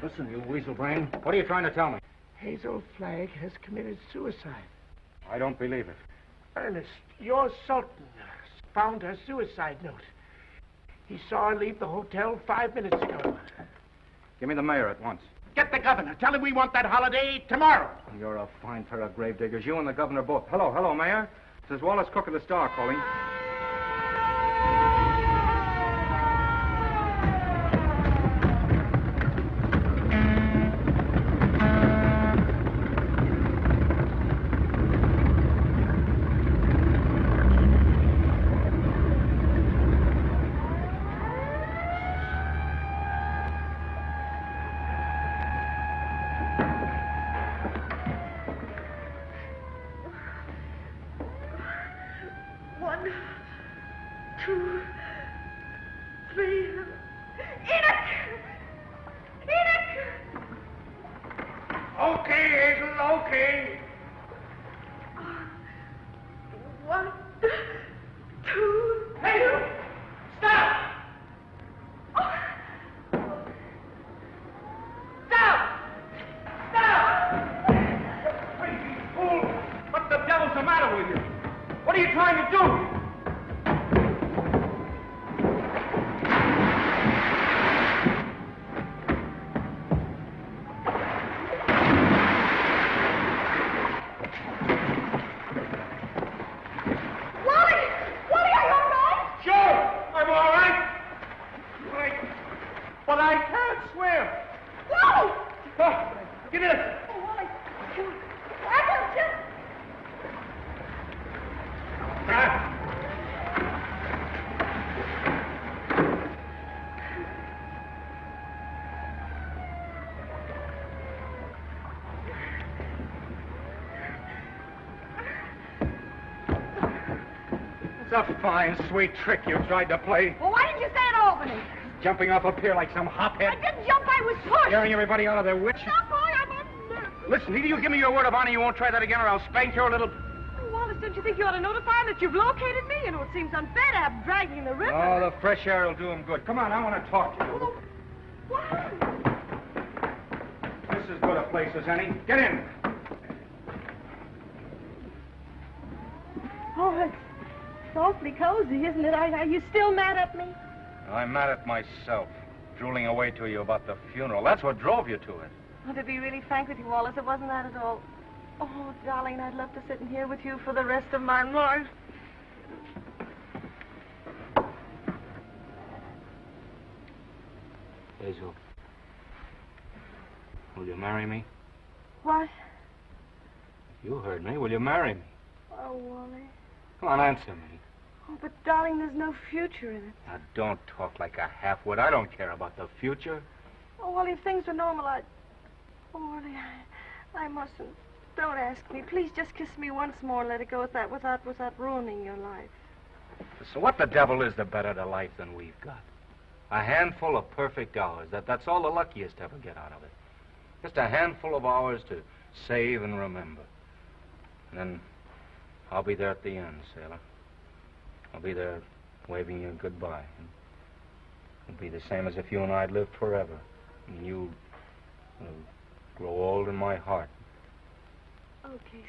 [SPEAKER 2] Listen, you weasel brain. What are you trying to tell me?
[SPEAKER 1] Hazel Flagg has committed suicide.
[SPEAKER 2] I don't believe it.
[SPEAKER 1] Ernest, your Sultan found her suicide note. He saw her leave the hotel 5 minutes ago.
[SPEAKER 2] Give me the mayor at once.
[SPEAKER 1] Get the governor. Tell him we want that holiday tomorrow.
[SPEAKER 2] You're a fine pair of gravediggers. You and the governor both. Hello, Mayor. This is Wallace Cook of the Star calling. It's a fine, sweet trick you tried to play.
[SPEAKER 8] Well, why didn't you say it, Albany?
[SPEAKER 2] Jumping off up here like some hophead.
[SPEAKER 8] I didn't jump, I was pushed.
[SPEAKER 2] Scaring everybody out of their wits.
[SPEAKER 8] Stop, boy, I'm on...
[SPEAKER 2] Listen, either you give me your word of honor you won't try that again or I'll spank your little...
[SPEAKER 8] Oh, Wallace, don't you think you ought to notify him that you've located me? You know, it seems unfair to have him dragging in the river.
[SPEAKER 2] Oh, the fresh air will do him good. Come on, I want to talk to you.
[SPEAKER 8] Oh, what?
[SPEAKER 2] This is as good a place as any. Get in.
[SPEAKER 8] Oh, it's awfully cozy, isn't it? Are you still mad at me?
[SPEAKER 2] I'm mad at myself, drooling away to you about the funeral. That's what drove you to it.
[SPEAKER 8] Oh, to be really frank with you, Wallace, it wasn't that at all. Oh, darling, I'd love to sit in here with you for the rest of my life.
[SPEAKER 2] Hazel, will you marry me?
[SPEAKER 8] What?
[SPEAKER 2] You heard me. Will you marry me?
[SPEAKER 8] Oh, Wally.
[SPEAKER 2] Come on, answer me.
[SPEAKER 8] Oh, but darling, there's no future in it.
[SPEAKER 2] Now, don't talk like a half-wit. I don't care about the future.
[SPEAKER 8] Oh, Wally, if things were normal, Oh, Wally, I mustn't. Don't ask me. Please just kiss me once more and let it go at that without ruining your life.
[SPEAKER 2] So what the devil is the better to life than we've got? A handful of perfect hours. That's all the luckiest ever get out of it. Just a handful of hours to save and remember. And then I'll be there at the end, sailor. I'll be there waving you goodbye. It'll be the same as if you and I'd lived forever. And you'll grow old in my heart.
[SPEAKER 8] Okay,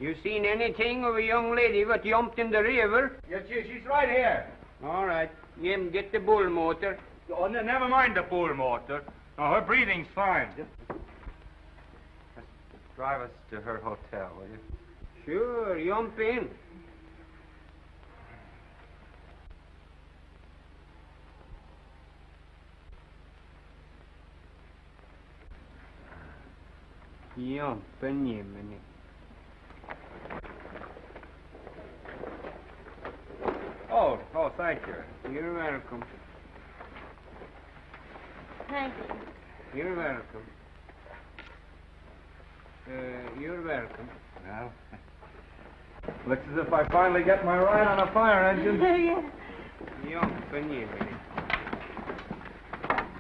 [SPEAKER 12] You seen anything of a young lady what jumped in the river?
[SPEAKER 2] Yes, she's right here.
[SPEAKER 12] All right. Jim, get the bull motor.
[SPEAKER 2] Oh, never mind the bull motor. No, her breathing's fine. Just drive us to her hotel, will you?
[SPEAKER 12] Sure, jump in. Jump in, Jiminy.
[SPEAKER 2] Oh, thank you.
[SPEAKER 12] You're welcome.
[SPEAKER 8] Thank you.
[SPEAKER 12] You're welcome. You're welcome.
[SPEAKER 2] Well, looks as if I finally get my ride on a fire engine.
[SPEAKER 8] Yes.
[SPEAKER 12] Jump in,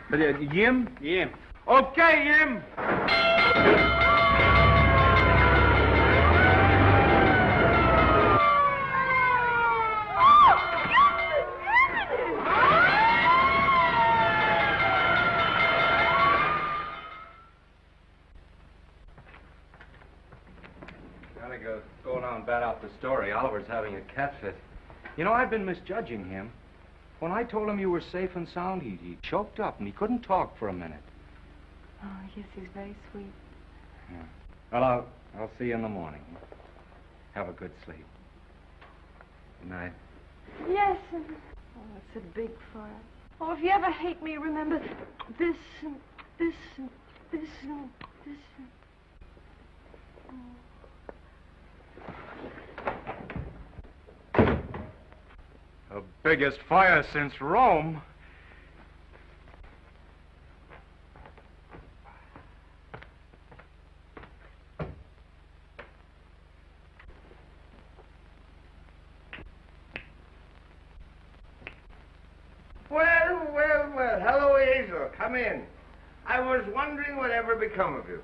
[SPEAKER 12] Jiminy.
[SPEAKER 2] Jim?
[SPEAKER 12] Jim.
[SPEAKER 2] Okay, Jim. Go down and bat out the story. Oliver's having a cat fit. You know, I've been misjudging him. When I told him you were safe and sound, he choked up and he couldn't talk for a minute.
[SPEAKER 8] Oh, yes, he's very sweet.
[SPEAKER 2] Yeah. Well, I'll see you in the morning. Have a good sleep. Good night.
[SPEAKER 8] Yes. Oh, it's a big fire. Oh, if you ever hate me, remember this and this and this and this and...
[SPEAKER 2] The biggest fire since Rome.
[SPEAKER 7] Well, well, well. Hello, Hazel. Come in. I was wondering whatever become of you.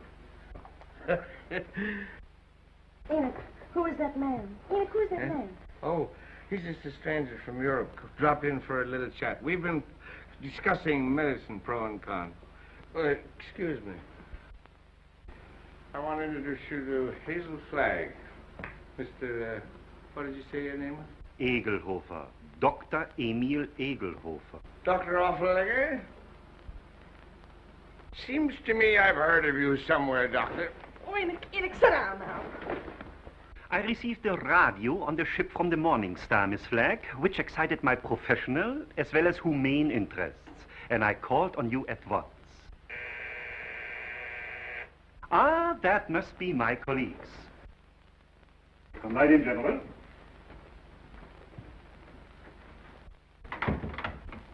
[SPEAKER 8] Enoch, who is that man? Enoch, who is that man?
[SPEAKER 7] Oh, he's just a stranger from Europe. Dropped in for a little chat. We've been discussing medicine, pro and con. Excuse me. I want to introduce you to Hazel Flagg. Mr. What did you say your name was?
[SPEAKER 13] Egelhofer. Dr. Emil Egelhofer.
[SPEAKER 7] Dr. Offenlegger? Seems to me I've heard of you somewhere, Doctor.
[SPEAKER 8] Oh, Enoch, sit down now.
[SPEAKER 13] I received a radio on the ship from the Morning Star, Miss Flagg, which excited my professional as well as humane interests, and I called on you at once. Ah, that must be my colleagues. Come right in, gentlemen.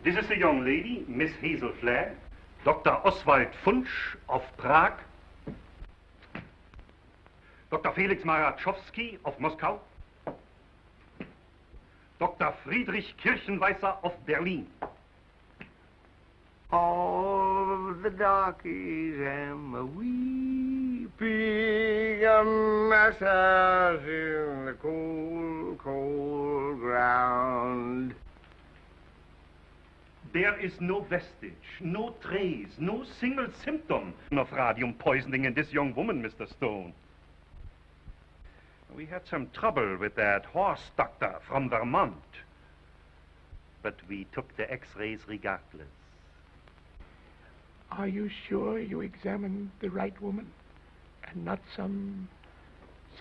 [SPEAKER 13] This is the young lady, Miss Hazel Flagg, Dr. Oswald Funsch of Prague, Dr. Felix Marachowski of Moscow, Dr. Friedrich Kirchenweißer of Berlin.
[SPEAKER 7] All the darkies am a weeping, a message in the cold, cold ground.
[SPEAKER 13] There is no vestige, no trace, no single symptom of radium poisoning in this young woman, Mr. Stone. We had some trouble with that horse doctor from Vermont, but we took the x-rays regardless.
[SPEAKER 1] Are you sure you examined the right woman and not some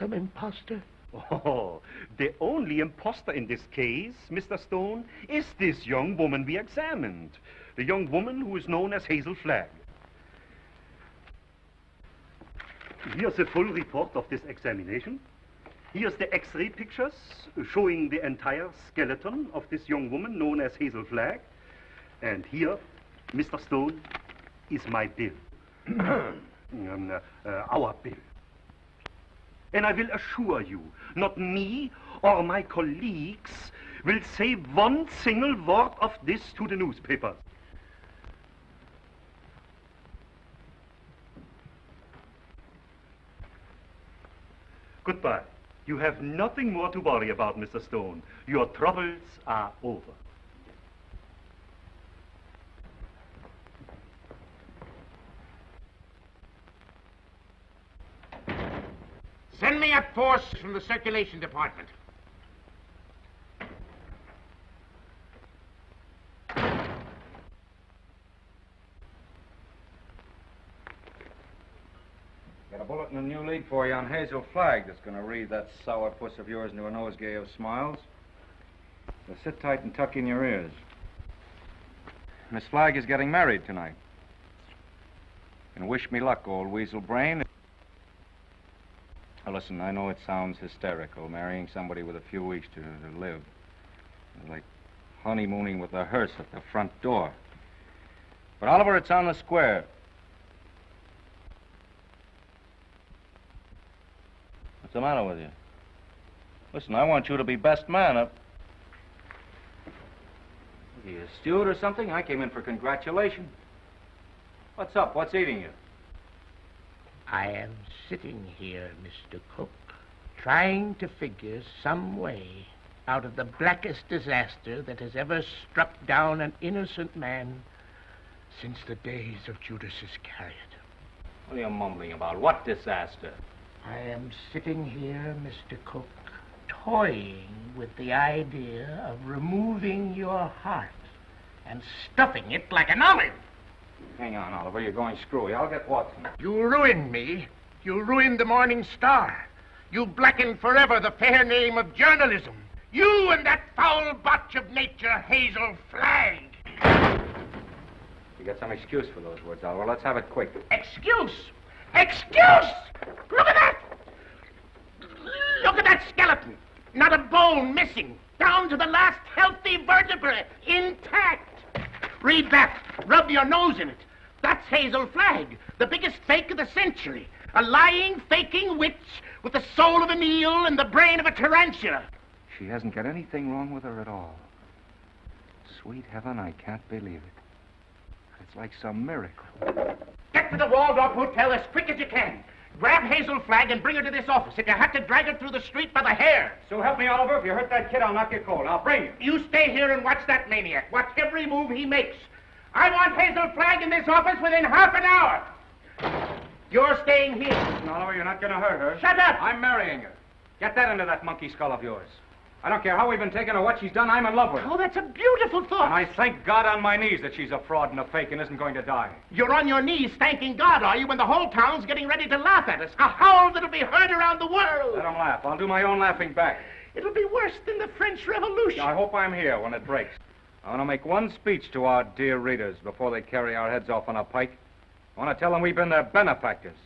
[SPEAKER 1] imposter?
[SPEAKER 13] Oh, the only imposter in this case, Mr. Stone, is this young woman we examined. The young woman who is known as Hazel Flagg. Here's a full report of this examination. Here's the x-ray pictures showing the entire skeleton of this young woman known as Hazel Flagg. And here, Mr. Stone, is my bill. our bill. And I will assure you, not me or my colleagues will say one single word of this to the newspapers. Goodbye. You have nothing more to worry about, Mr. Stone. Your troubles are over.
[SPEAKER 1] Send me a force from the circulation department.
[SPEAKER 2] Got a bulletin and a new lead for you on Hazel Flagg that's going to read that sourpuss of yours into a nosegay of smiles. So sit tight and tuck in your ears. Miss Flagg is getting married tonight. And wish me luck, old weasel brain. Now, listen, I know it sounds hysterical, marrying somebody with a few weeks to live. Like honeymooning with a hearse at the front door. But, Oliver, it's on the square. What's the matter with you? Listen, I want you to be best man up. Are you a steward or something? I came in for congratulations. What's up? What's eating you?
[SPEAKER 1] I am sitting here, Mr. Cook, trying to figure some way out of the blackest disaster that has ever struck down an innocent man since the days of Judas Iscariot.
[SPEAKER 2] What are you mumbling about? What disaster?
[SPEAKER 1] I am sitting here, Mr. Cook, toying with the idea of removing your heart and stuffing it like an olive.
[SPEAKER 2] Hang on, Oliver. You're going screwy. I'll get Watson.
[SPEAKER 1] You ruined me. You ruined the Morning Star. You blackened forever the fair name of journalism. You and that foul botch of nature, Hazel Flagg.
[SPEAKER 2] You got some excuse for those words, Oliver. Let's have it quick.
[SPEAKER 1] Excuse? Excuse? Look at that! Look at that skeleton. Not a bone missing. Down to the last healthy vertebrae. Intact. Read that. Rub your nose in it. That's Hazel Flagg, the biggest fake of the century. A lying, faking witch with the soul of an eel and the brain of a tarantula.
[SPEAKER 2] She hasn't got anything wrong with her at all. Sweet heaven, I can't believe it. It's like some miracle.
[SPEAKER 1] Get to the Waldorf Hotel as quick as you can. Grab Hazel Flagg and bring her to this office. If you have to drag her through the street by the hair.
[SPEAKER 2] So help me, Oliver. If you hurt that kid, I'll knock you cold. I'll bring you.
[SPEAKER 1] You stay here and watch that maniac. Watch every move he makes. I want Hazel Flagg in this office within half an hour. You're staying here.
[SPEAKER 2] Listen, Oliver, you're not going to hurt her.
[SPEAKER 1] Shut up!
[SPEAKER 2] I'm marrying her. Get that into that monkey skull of yours. I don't care how we've been taking or what she's done, I'm in love with her.
[SPEAKER 1] Oh, that's a beautiful thought.
[SPEAKER 2] And I thank God on my knees that she's a fraud and a fake and isn't going to die.
[SPEAKER 1] You're on your knees thanking God, are you, when the whole town's getting ready to laugh at us? A howl that'll be heard around the world.
[SPEAKER 2] Let them laugh. I'll do my own laughing back.
[SPEAKER 1] It'll be worse than the French Revolution.
[SPEAKER 2] I hope I'm here when it breaks. I want to make one speech to our dear readers before they carry our heads off on a pike. I want to tell them we've been their benefactors.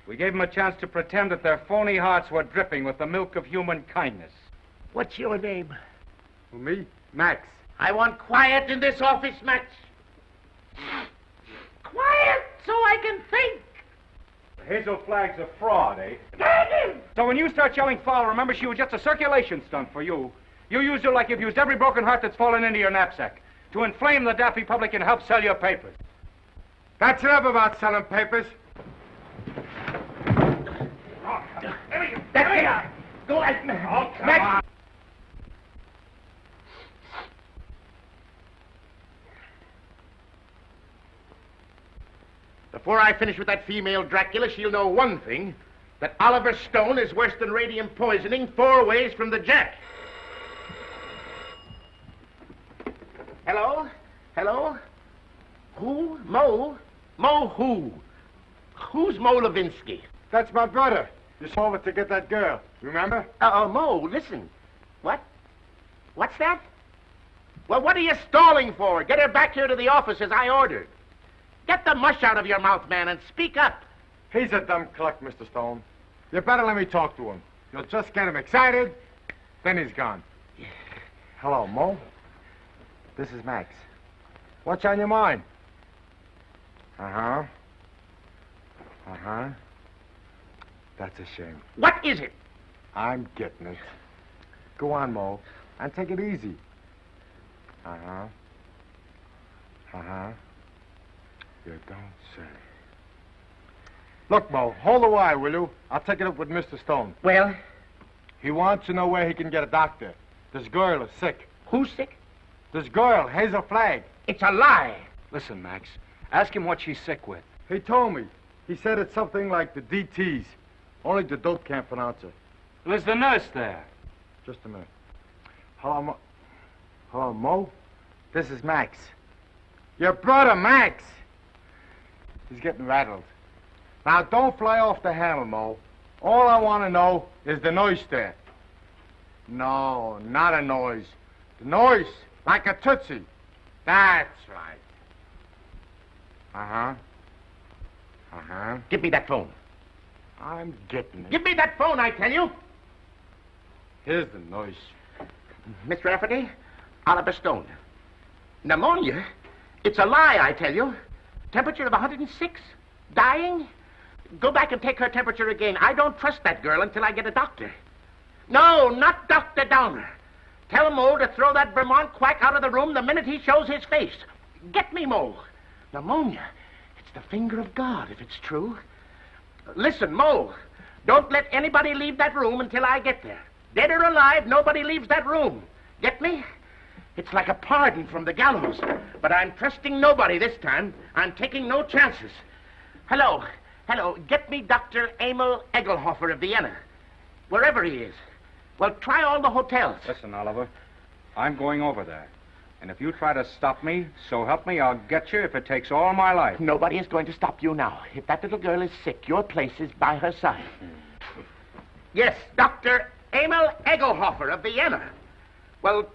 [SPEAKER 2] We gave them a chance to pretend that their phony hearts were dripping with the milk of human kindness.
[SPEAKER 1] What's your name?
[SPEAKER 9] Who, me? Max.
[SPEAKER 1] I want quiet in this office, Max. Quiet so I can think.
[SPEAKER 2] Hazel Flagg's a fraud, eh?
[SPEAKER 1] Damn him!
[SPEAKER 2] So when you start yelling foul, remember she was just a circulation stunt for you. You used her like you've used every broken heart that's fallen into your knapsack to inflame the daffy public and help sell your papers.
[SPEAKER 9] That's enough about selling papers.
[SPEAKER 1] That's it. Go ahead. Max. Before I finish with that female Dracula, she'll know one thing, that Oliver Stone is worse than radium poisoning 4 ways from the Jack. Hello? Hello? Who? Mo? Mo who? Who's Mo Levinsky?
[SPEAKER 9] That's my brother. You saw it to get that girl. Remember?
[SPEAKER 1] Mo, listen. What? What's that? Well, what are you stalling for? Get her back here to the office as I ordered. Get the mush out of your mouth, man, and speak up.
[SPEAKER 9] He's a dumb cluck, Mr. Stone. You better let me talk to him. You'll just get him excited, then he's gone. Hello, Mo. This is Max. What's on your mind? Uh-huh.
[SPEAKER 5] Uh-huh. That's a shame.
[SPEAKER 1] What is it?
[SPEAKER 5] I'm getting it. Go on, Mo, and take it easy. Uh-huh. Uh-huh. You don't say. Look, Mo, hold the wire, will you? I'll take it up with Mr. Stone.
[SPEAKER 1] Well?
[SPEAKER 5] He wants to know where he can get a doctor. This girl is sick.
[SPEAKER 1] Who's sick?
[SPEAKER 5] This girl, Hazel Flagg.
[SPEAKER 1] It's a lie.
[SPEAKER 2] Listen, Max, ask him what she's sick with.
[SPEAKER 5] He told me. He said it's something like the DTs. Only the dope can't pronounce it.
[SPEAKER 2] There's the nurse there.
[SPEAKER 5] Just a minute. Hello, Mo. Hello, Mo? This is Max. Your brother, Max. He's getting rattled. Now, don't fly off the handle, Mo. All I want to know is the noise there. No, not a noise. The noise, like a tootsie. That's right. Uh-huh. Uh-huh.
[SPEAKER 1] Give me that phone.
[SPEAKER 5] I'm getting it.
[SPEAKER 1] Give me that phone, I tell you.
[SPEAKER 5] Here's the noise.
[SPEAKER 1] Miss Rafferty, Oliver Stone. Pneumonia? It's a lie, I tell you. Temperature of 106? Dying? Go back and take her temperature again. I don't trust that girl until I get a doctor. No, not Dr. Downer. Tell Mo to throw that Vermont quack out of the room the minute he shows his face. Get me, Mo. Pneumonia. It's the finger of God, if it's true. Listen, Mo, don't let anybody leave that room until I get there. Dead or alive, nobody leaves that room. Get me? It's like a pardon from the gallows. But I'm trusting nobody this time. I'm taking no chances. Hello. Hello. Get me Dr. Emil Egelhofer of Vienna. Wherever he is. Well, try all the hotels.
[SPEAKER 2] Listen, Oliver, I'm going over there. And if you try to stop me, so help me, I'll get you if it takes all my life.
[SPEAKER 1] Nobody is going to stop you now. If that little girl is sick, your place is by her side. Yes, Dr. Emil Egelhofer of Vienna. Well,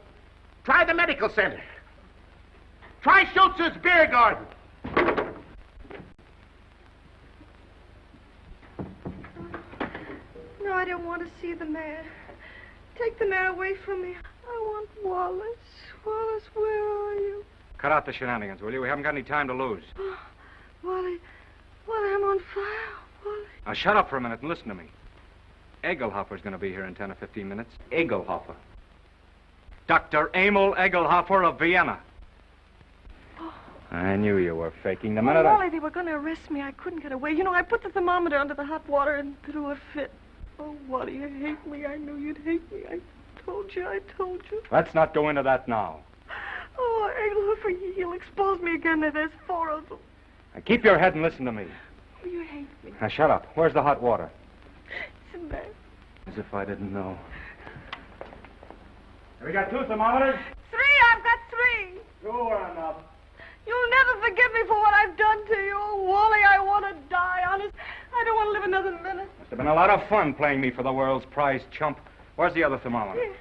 [SPEAKER 1] try the medical center. Try Schultz's beer garden.
[SPEAKER 8] No, I don't want to see the mayor. Take the mayor away from me. I want Wallace. Wallace, where are you?
[SPEAKER 2] Cut out the shenanigans, will you? We haven't got any time to lose.
[SPEAKER 8] Oh, Wally, I'm on fire, Wally.
[SPEAKER 2] Now, shut up for a minute and listen to me. Egelhofer's going to be here in 10 or 15 minutes. Egelhofer. Dr. Emil Egelhofer of Vienna.
[SPEAKER 8] Oh.
[SPEAKER 2] I knew you were faking the minute
[SPEAKER 8] Wally, they were going to arrest me. I couldn't get away. You know, I put the thermometer under the hot water and threw a fit. Oh, Wally, you hate me. I knew you'd hate me. I told you.
[SPEAKER 2] Let's not go into that now.
[SPEAKER 8] Oh, Egelhofer, he'll expose me again. There's 4 of them.
[SPEAKER 2] Now, keep your head and listen to me.
[SPEAKER 8] Oh, you hate me.
[SPEAKER 2] Now, shut up. Where's the hot water?
[SPEAKER 8] It's in there.
[SPEAKER 2] As if I didn't know. Have we got 2 thermometers?
[SPEAKER 8] 3, I've got 3.
[SPEAKER 2] Sure enough.
[SPEAKER 8] You'll never forgive me for what I've done to you. Oh, Wally, I want to die, honest. I don't want to live another minute.
[SPEAKER 2] Must have been a lot of fun playing me for the world's prize chump. Where's the other thermometer?
[SPEAKER 8] Here.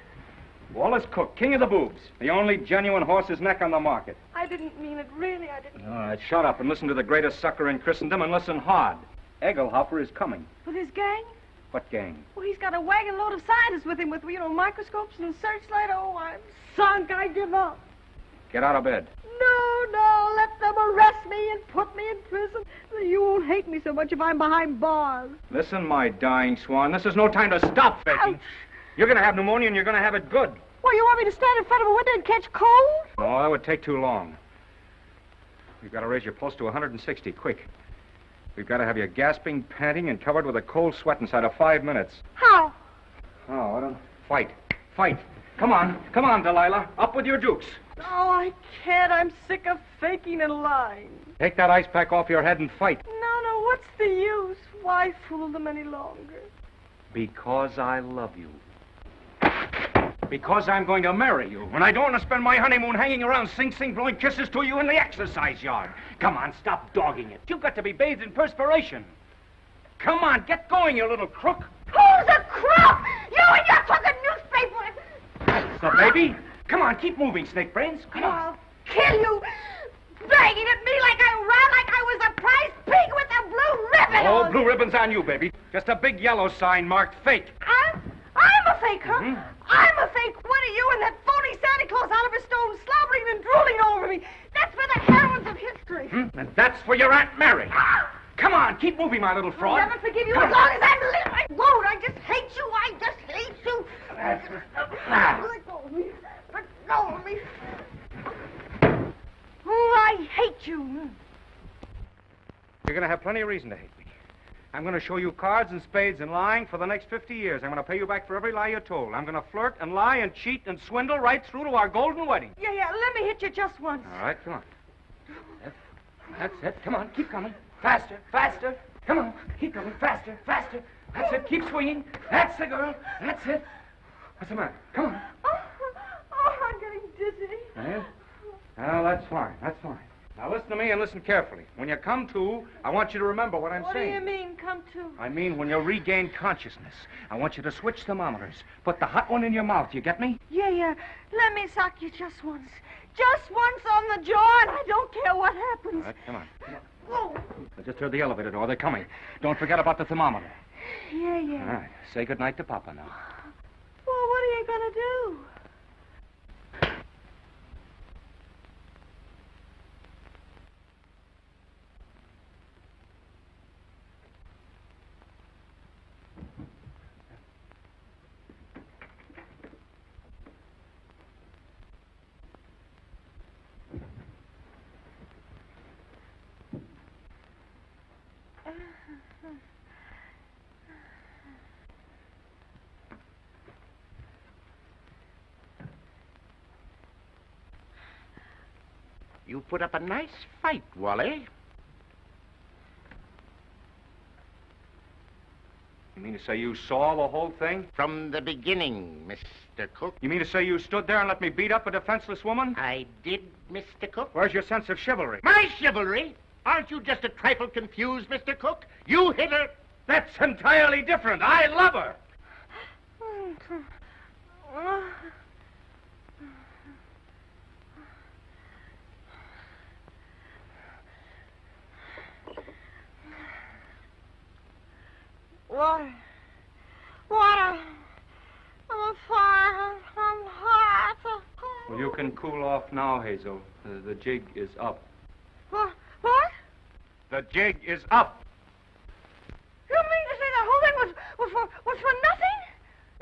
[SPEAKER 2] Wallace Cook, king of the boobs. The only genuine horse's neck on the market.
[SPEAKER 8] I didn't mean it, really, I didn't.
[SPEAKER 2] All right, shut up and listen to the greatest sucker in Christendom and listen hard. Egelhofer is coming.
[SPEAKER 8] With his gang?
[SPEAKER 2] What gang?
[SPEAKER 8] Well, he's got a wagon load of scientists with him with, microscopes and searchlight. Oh, I'm sunk. I give up.
[SPEAKER 2] Get out of bed.
[SPEAKER 8] No, let them arrest me and put me in prison. You won't hate me so much if I'm behind bars.
[SPEAKER 2] Listen, my dying swan, this is no time to stop faking.
[SPEAKER 8] Ouch.
[SPEAKER 2] You're going to have pneumonia and you're going to have it good.
[SPEAKER 8] Well, you want me to stand in front of a window and catch cold?
[SPEAKER 2] No, that would take too long. We've got to raise your pulse to 160, quick. We've got to have you gasping, panting, and covered with a cold sweat inside of 5 minutes.
[SPEAKER 8] How?
[SPEAKER 2] Oh, I don't... Fight. Come on, Delilah. Up with your jukes.
[SPEAKER 8] No, I can't. I'm sick of faking and lying.
[SPEAKER 2] Take that ice pack off your head and fight.
[SPEAKER 8] No, what's the use? Why fool them any longer?
[SPEAKER 2] Because I love you. Because I'm going to marry you. And I don't want to spend my honeymoon hanging around Sing Sing blowing kisses to you in the exercise yard. Come on, stop dogging it. You've got to be bathed in perspiration. Come on, get going, you little crook.
[SPEAKER 8] Who's a crook? You and your crooked newspaper.
[SPEAKER 2] That's the baby. Come on, keep moving, Snake Brains. Come on.
[SPEAKER 8] I'll kill you. Bragging at me like I was a prize pig with a blue ribbon.
[SPEAKER 2] Oh, blue ribbon's on you, baby. Just a big yellow sign marked fake.
[SPEAKER 8] I'm a fake, huh? Mm-hmm. I'm a fake. What are you and that phony Santa Claus Oliver Stone slobbering and drooling over me? That's for the heroines of history.
[SPEAKER 2] And that's for your Aunt Mary. Come Come on, keep moving, my little fraud.
[SPEAKER 8] I'll never forgive you as long as I live. I won't. I just hate you. I just hate you. Let go of me. Let go of me. Oh, I hate you.
[SPEAKER 2] You're going to have plenty of reason to hate me. I'm going to show you cards and spades and lying for the next 50 years. I'm going to pay you back for every lie you told. I'm going to flirt and lie and cheat and swindle right through to our golden wedding.
[SPEAKER 8] Yeah, let me hit you just once.
[SPEAKER 2] All right, come on. That's it. Come on, keep coming. Faster, faster. Come on, keep coming. Faster, faster. That's it. Keep swinging. That's the girl. That's it. What's the matter? Come on.
[SPEAKER 8] Oh, I'm getting dizzy.
[SPEAKER 2] Yeah? Well, that's fine. That's fine. Now listen to me and listen carefully. When you come to, I want you to remember what I'm saying.
[SPEAKER 8] What do you mean, come to?
[SPEAKER 2] I mean, when you regain consciousness, I want you to switch thermometers. Put the hot one in your mouth. You get me?
[SPEAKER 8] Yeah. Let me sock you just once. Just once on the jaw, and I don't care what happens.
[SPEAKER 2] All right, come on.
[SPEAKER 8] Whoa.
[SPEAKER 2] I just heard the elevator door. They're coming. Don't forget about the thermometer.
[SPEAKER 8] Yeah.
[SPEAKER 2] All right. Say goodnight to Papa now.
[SPEAKER 8] Well, what are you going to do?
[SPEAKER 1] You put up a nice fight, Wally.
[SPEAKER 2] You mean to say you saw the whole thing?
[SPEAKER 1] From the beginning, Mr. Cook.
[SPEAKER 2] You mean to say you stood there and let me beat up a defenseless woman?
[SPEAKER 1] I did, Mr. Cook.
[SPEAKER 2] Where's your sense of chivalry?
[SPEAKER 1] My chivalry? Aren't you just a trifle confused, Mr. Cook? You hit her.
[SPEAKER 2] That's entirely different. I love her.
[SPEAKER 8] Water. I'm fire. I'm hot.
[SPEAKER 2] Well, you can cool off now, Hazel. The jig is up.
[SPEAKER 8] What?
[SPEAKER 2] The jig is up.
[SPEAKER 8] You mean to say the whole thing was for nothing?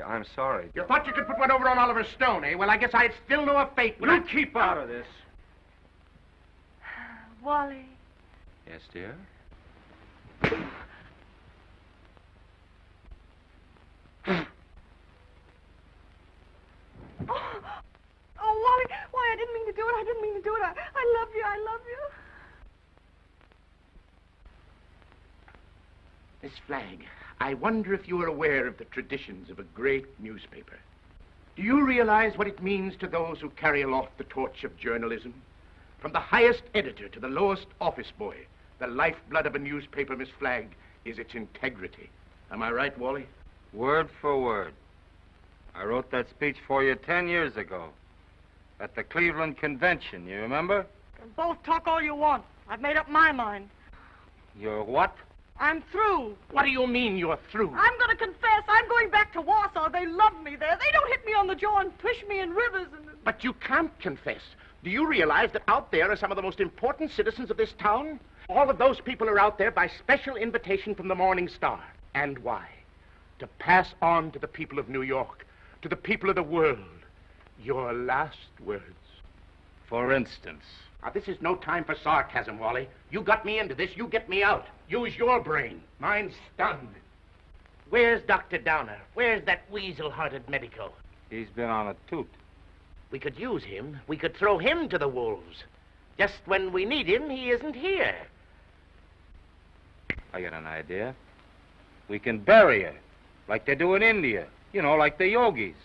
[SPEAKER 2] I'm sorry.
[SPEAKER 1] You thought you could put one over on Oliver Stone, eh? Well, I guess I'd still know a fate.
[SPEAKER 2] You keep out of this.
[SPEAKER 8] Wally.
[SPEAKER 2] Yes, dear?
[SPEAKER 8] Oh, Wally, I didn't mean to do it. I love you.
[SPEAKER 1] Miss Flagg, I wonder if you are aware of the traditions of a great newspaper. Do you realize what it means to those who carry aloft the torch of journalism? From the highest editor to the lowest office boy, the lifeblood of a newspaper, Miss Flagg, is its integrity. Am I right, Wally?
[SPEAKER 14] Word for word. I wrote that speech for you 10 years ago at the Cleveland Convention, you remember?
[SPEAKER 8] You can both talk all you want. I've made up my mind.
[SPEAKER 14] You're what?
[SPEAKER 8] I'm through.
[SPEAKER 1] What do you mean you're through?
[SPEAKER 8] I'm going to confess. I'm going back to Warsaw. They love me there. They don't hit me on the jaw and push me in rivers and...
[SPEAKER 1] But you can't confess. Do you realize that out there are some of the most important citizens of this town? All of those people are out there by special invitation from the Morning Star. And why? To pass on to the people of New York, to the people of the world, your last words.
[SPEAKER 14] For instance?
[SPEAKER 1] Now, this is no time for sarcasm, Wally. You got me into this, you get me out. Use your brain. Mine's stunned. Where's Dr. Downer? Where's that weasel-hearted medico?
[SPEAKER 14] He's been on a toot.
[SPEAKER 1] We could use him. We could throw him to the wolves. Just when we need him, he isn't here.
[SPEAKER 14] I got an idea. We can bury her, like they do in India. You know, like the yogis.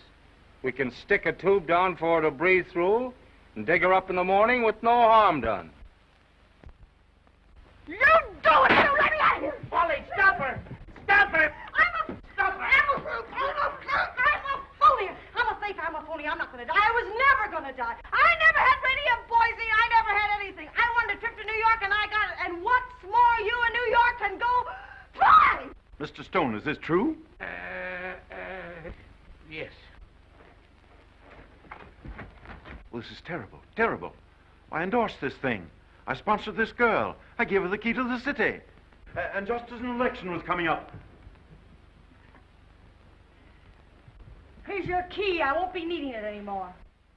[SPEAKER 14] We can stick a tube down for her to breathe through and dig her up in the morning with no harm done.
[SPEAKER 8] You do it! You let me out of here!
[SPEAKER 1] Wally, stop her! Stop her!
[SPEAKER 8] I'm a fake. I'm a phony. I'm not going to die. I was never going to die. I never had radio poisoning. I never had anything. I wanted a trip to New York, and I got it. And what's more, you in New York can go fly!
[SPEAKER 13] Mr. Stone, is this true?
[SPEAKER 1] Yes.
[SPEAKER 13] Well, this is terrible, terrible. I endorsed this thing. I sponsored this girl. I gave her the key to the city. And just as an election was coming up.
[SPEAKER 8] Here's your key. I won't be needing it anymore.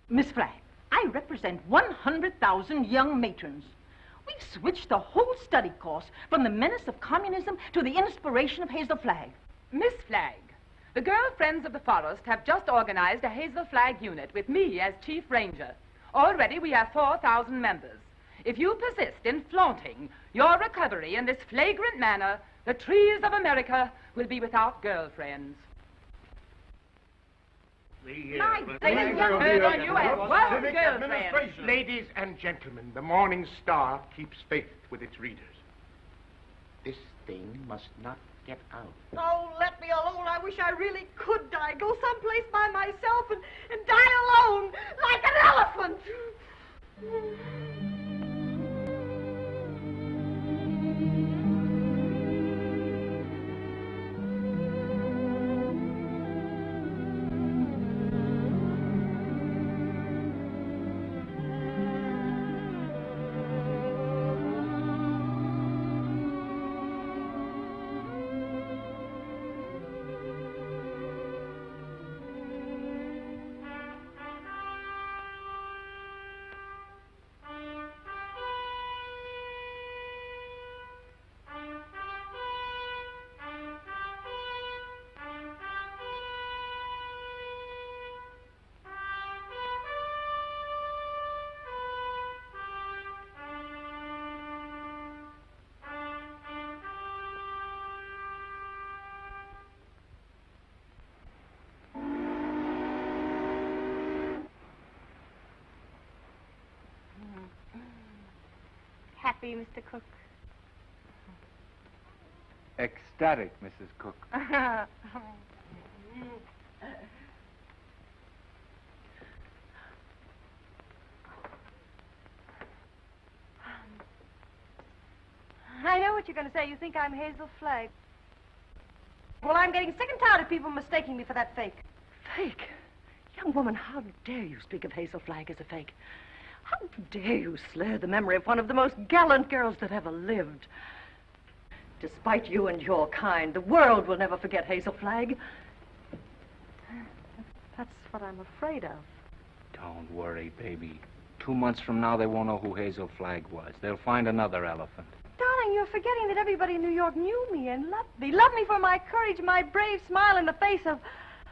[SPEAKER 15] Miss Flagg, I represent 100,000 young matrons. We've switched the whole study course from the menace of communism to the inspiration of Hazel Flagg.
[SPEAKER 16] Miss Flagg, the Girl Friends of the Forest have just organized a Hazel Flagg unit with me as Chief Ranger. Already we have 4,000 members. If you persist in flaunting your recovery in this flagrant manner, the trees of America will be without girlfriends.
[SPEAKER 1] Ladies and gentlemen, the Morning Star keeps faith with its readers. This thing must not get out.
[SPEAKER 8] Oh, let me alone. I wish I really could die. Go someplace by myself and die alone, like an elephant. Happy, Mr. Cook?
[SPEAKER 17] Ecstatic, Mrs. Cook.
[SPEAKER 8] I know what you're going to say. You think I'm Hazel Flagg. Well, I'm getting sick and tired of people mistaking me for that fake.
[SPEAKER 15] Fake? Young woman, how dare you speak of Hazel Flagg as a fake? How dare you slur the memory of one of the most gallant girls that ever lived? Despite you and your kind, the world will never forget Hazel Flagg.
[SPEAKER 8] That's what I'm afraid of.
[SPEAKER 14] Don't worry, baby. 2 months from now, they won't know who Hazel Flagg was. They'll find another elephant.
[SPEAKER 8] Darling, you're forgetting that everybody in New York knew me and loved me. Loved me for my courage, my brave smile in the face of...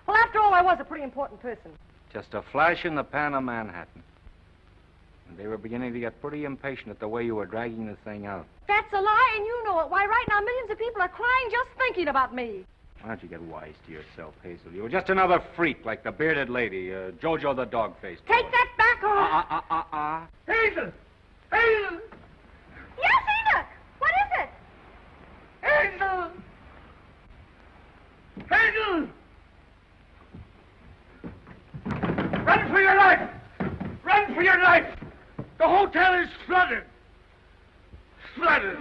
[SPEAKER 8] Well, after all, I was a pretty important person.
[SPEAKER 14] Just a flash in the pan of Manhattan. And they were beginning to get pretty impatient at the way you were dragging the thing out.
[SPEAKER 8] That's a lie, and you know it. Why, right now, millions of people are crying just thinking about me.
[SPEAKER 14] Why don't you get wise to yourself, Hazel? You were just another freak like the bearded lady, Jojo the dog-faced boy.
[SPEAKER 8] Take that back, or...
[SPEAKER 7] Hazel! Hazel!
[SPEAKER 8] Yes, Enoch! What is it?
[SPEAKER 7] Hazel! Hazel! Run for your life! Run for your life! The hotel is flooded! Flooded!